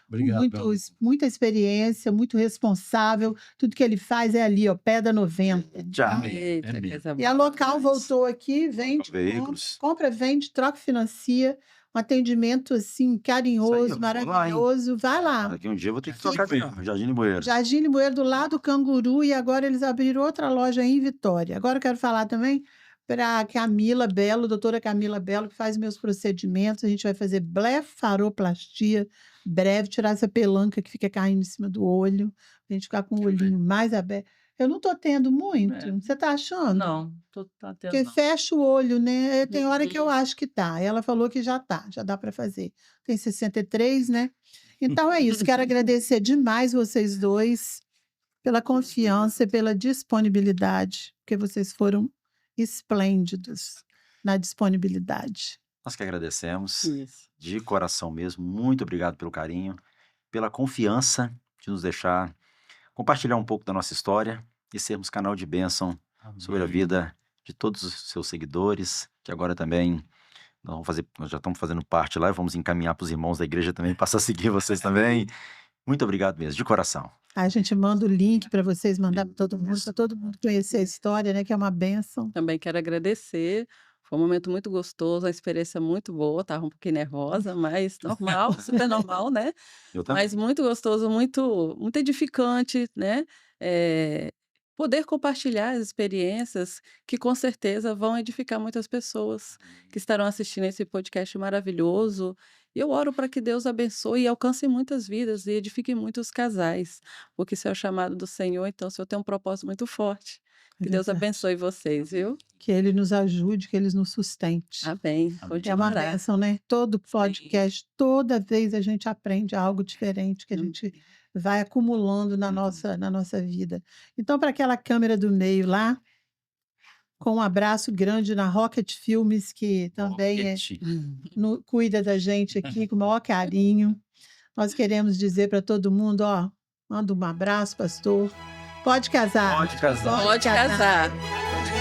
Obrigado. meu. muita experiência, muito responsável. Tudo que ele faz é ali, ó, pé da 90. Já. Eita, mesmo. coisa E a boa. Local voltou aqui, vende, Veículos. compra, vende, troca, financia. Um atendimento, assim, carinhoso, Isso aí, ó, vou lá, hein? maravilhoso. Vai lá. Daqui um dia eu vou ter que trocar de carro. Jardim Limoeiro. Jardim Limoeiro, do lado do Canguru, e agora eles abriram outra loja em Vitória. Agora eu quero falar também para a Camila Belo, doutora Camila Belo, que faz meus procedimentos. A gente vai fazer blefaroplastia breve, tirar essa pelanca que fica caindo em cima do olho, a gente ficar com o olhinho mais aberto. Eu não estou tendo muito. É. Você está achando? Não, tá tendo Porque não. fecha o olho, né? Tem hora que eu acho que tá. Ela falou que já tá, já dá para fazer. Tem 63, né? Então é isso. Quero agradecer demais vocês dois pela confiança e pela disponibilidade, porque vocês foram esplêndidos na disponibilidade. Nós que agradecemos, Isso. de coração mesmo. Muito obrigado pelo carinho, pela confiança de nos deixar compartilhar um pouco da nossa história e sermos canal de bênção sobre a Amém. vida de todos os seus seguidores, que agora também nós já estamos fazendo parte lá e vamos encaminhar para os irmãos da igreja também, passar a seguir vocês também. Muito obrigado mesmo, de coração. A gente manda o link para vocês, mandar para todo mundo conhecer a história, né? Que é uma bênção. Também quero agradecer. Foi um momento muito gostoso, uma experiência muito boa. Estava um pouquinho nervosa, mas normal, super normal, né? Eu também. Mas muito gostoso, muito, muito edificante, né? Poder compartilhar as experiências que com certeza vão edificar muitas pessoas que estarão assistindo esse podcast maravilhoso. E eu oro para que Deus abençoe e alcance muitas vidas e edifique muitos casais, porque isso é o chamado do Senhor, então o Senhor tem um propósito muito forte. É Que Deus verdade. abençoe vocês, viu? Que ele nos ajude, que ele nos sustente. Amém. Amém. É uma Continuará. bênção, né? Todo podcast, toda vez a gente aprende algo diferente que a gente vai acumulando na nossa vida. Então, para aquela câmera do meio lá, com um abraço grande na Rocket Filmes, que também Rocket. cuida da gente aqui com o maior carinho. Nós queremos dizer para todo mundo, ó, manda um abraço, pastor. Pode casar. Pode casar. Pode casar.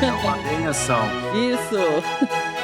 É uma benção. Isso.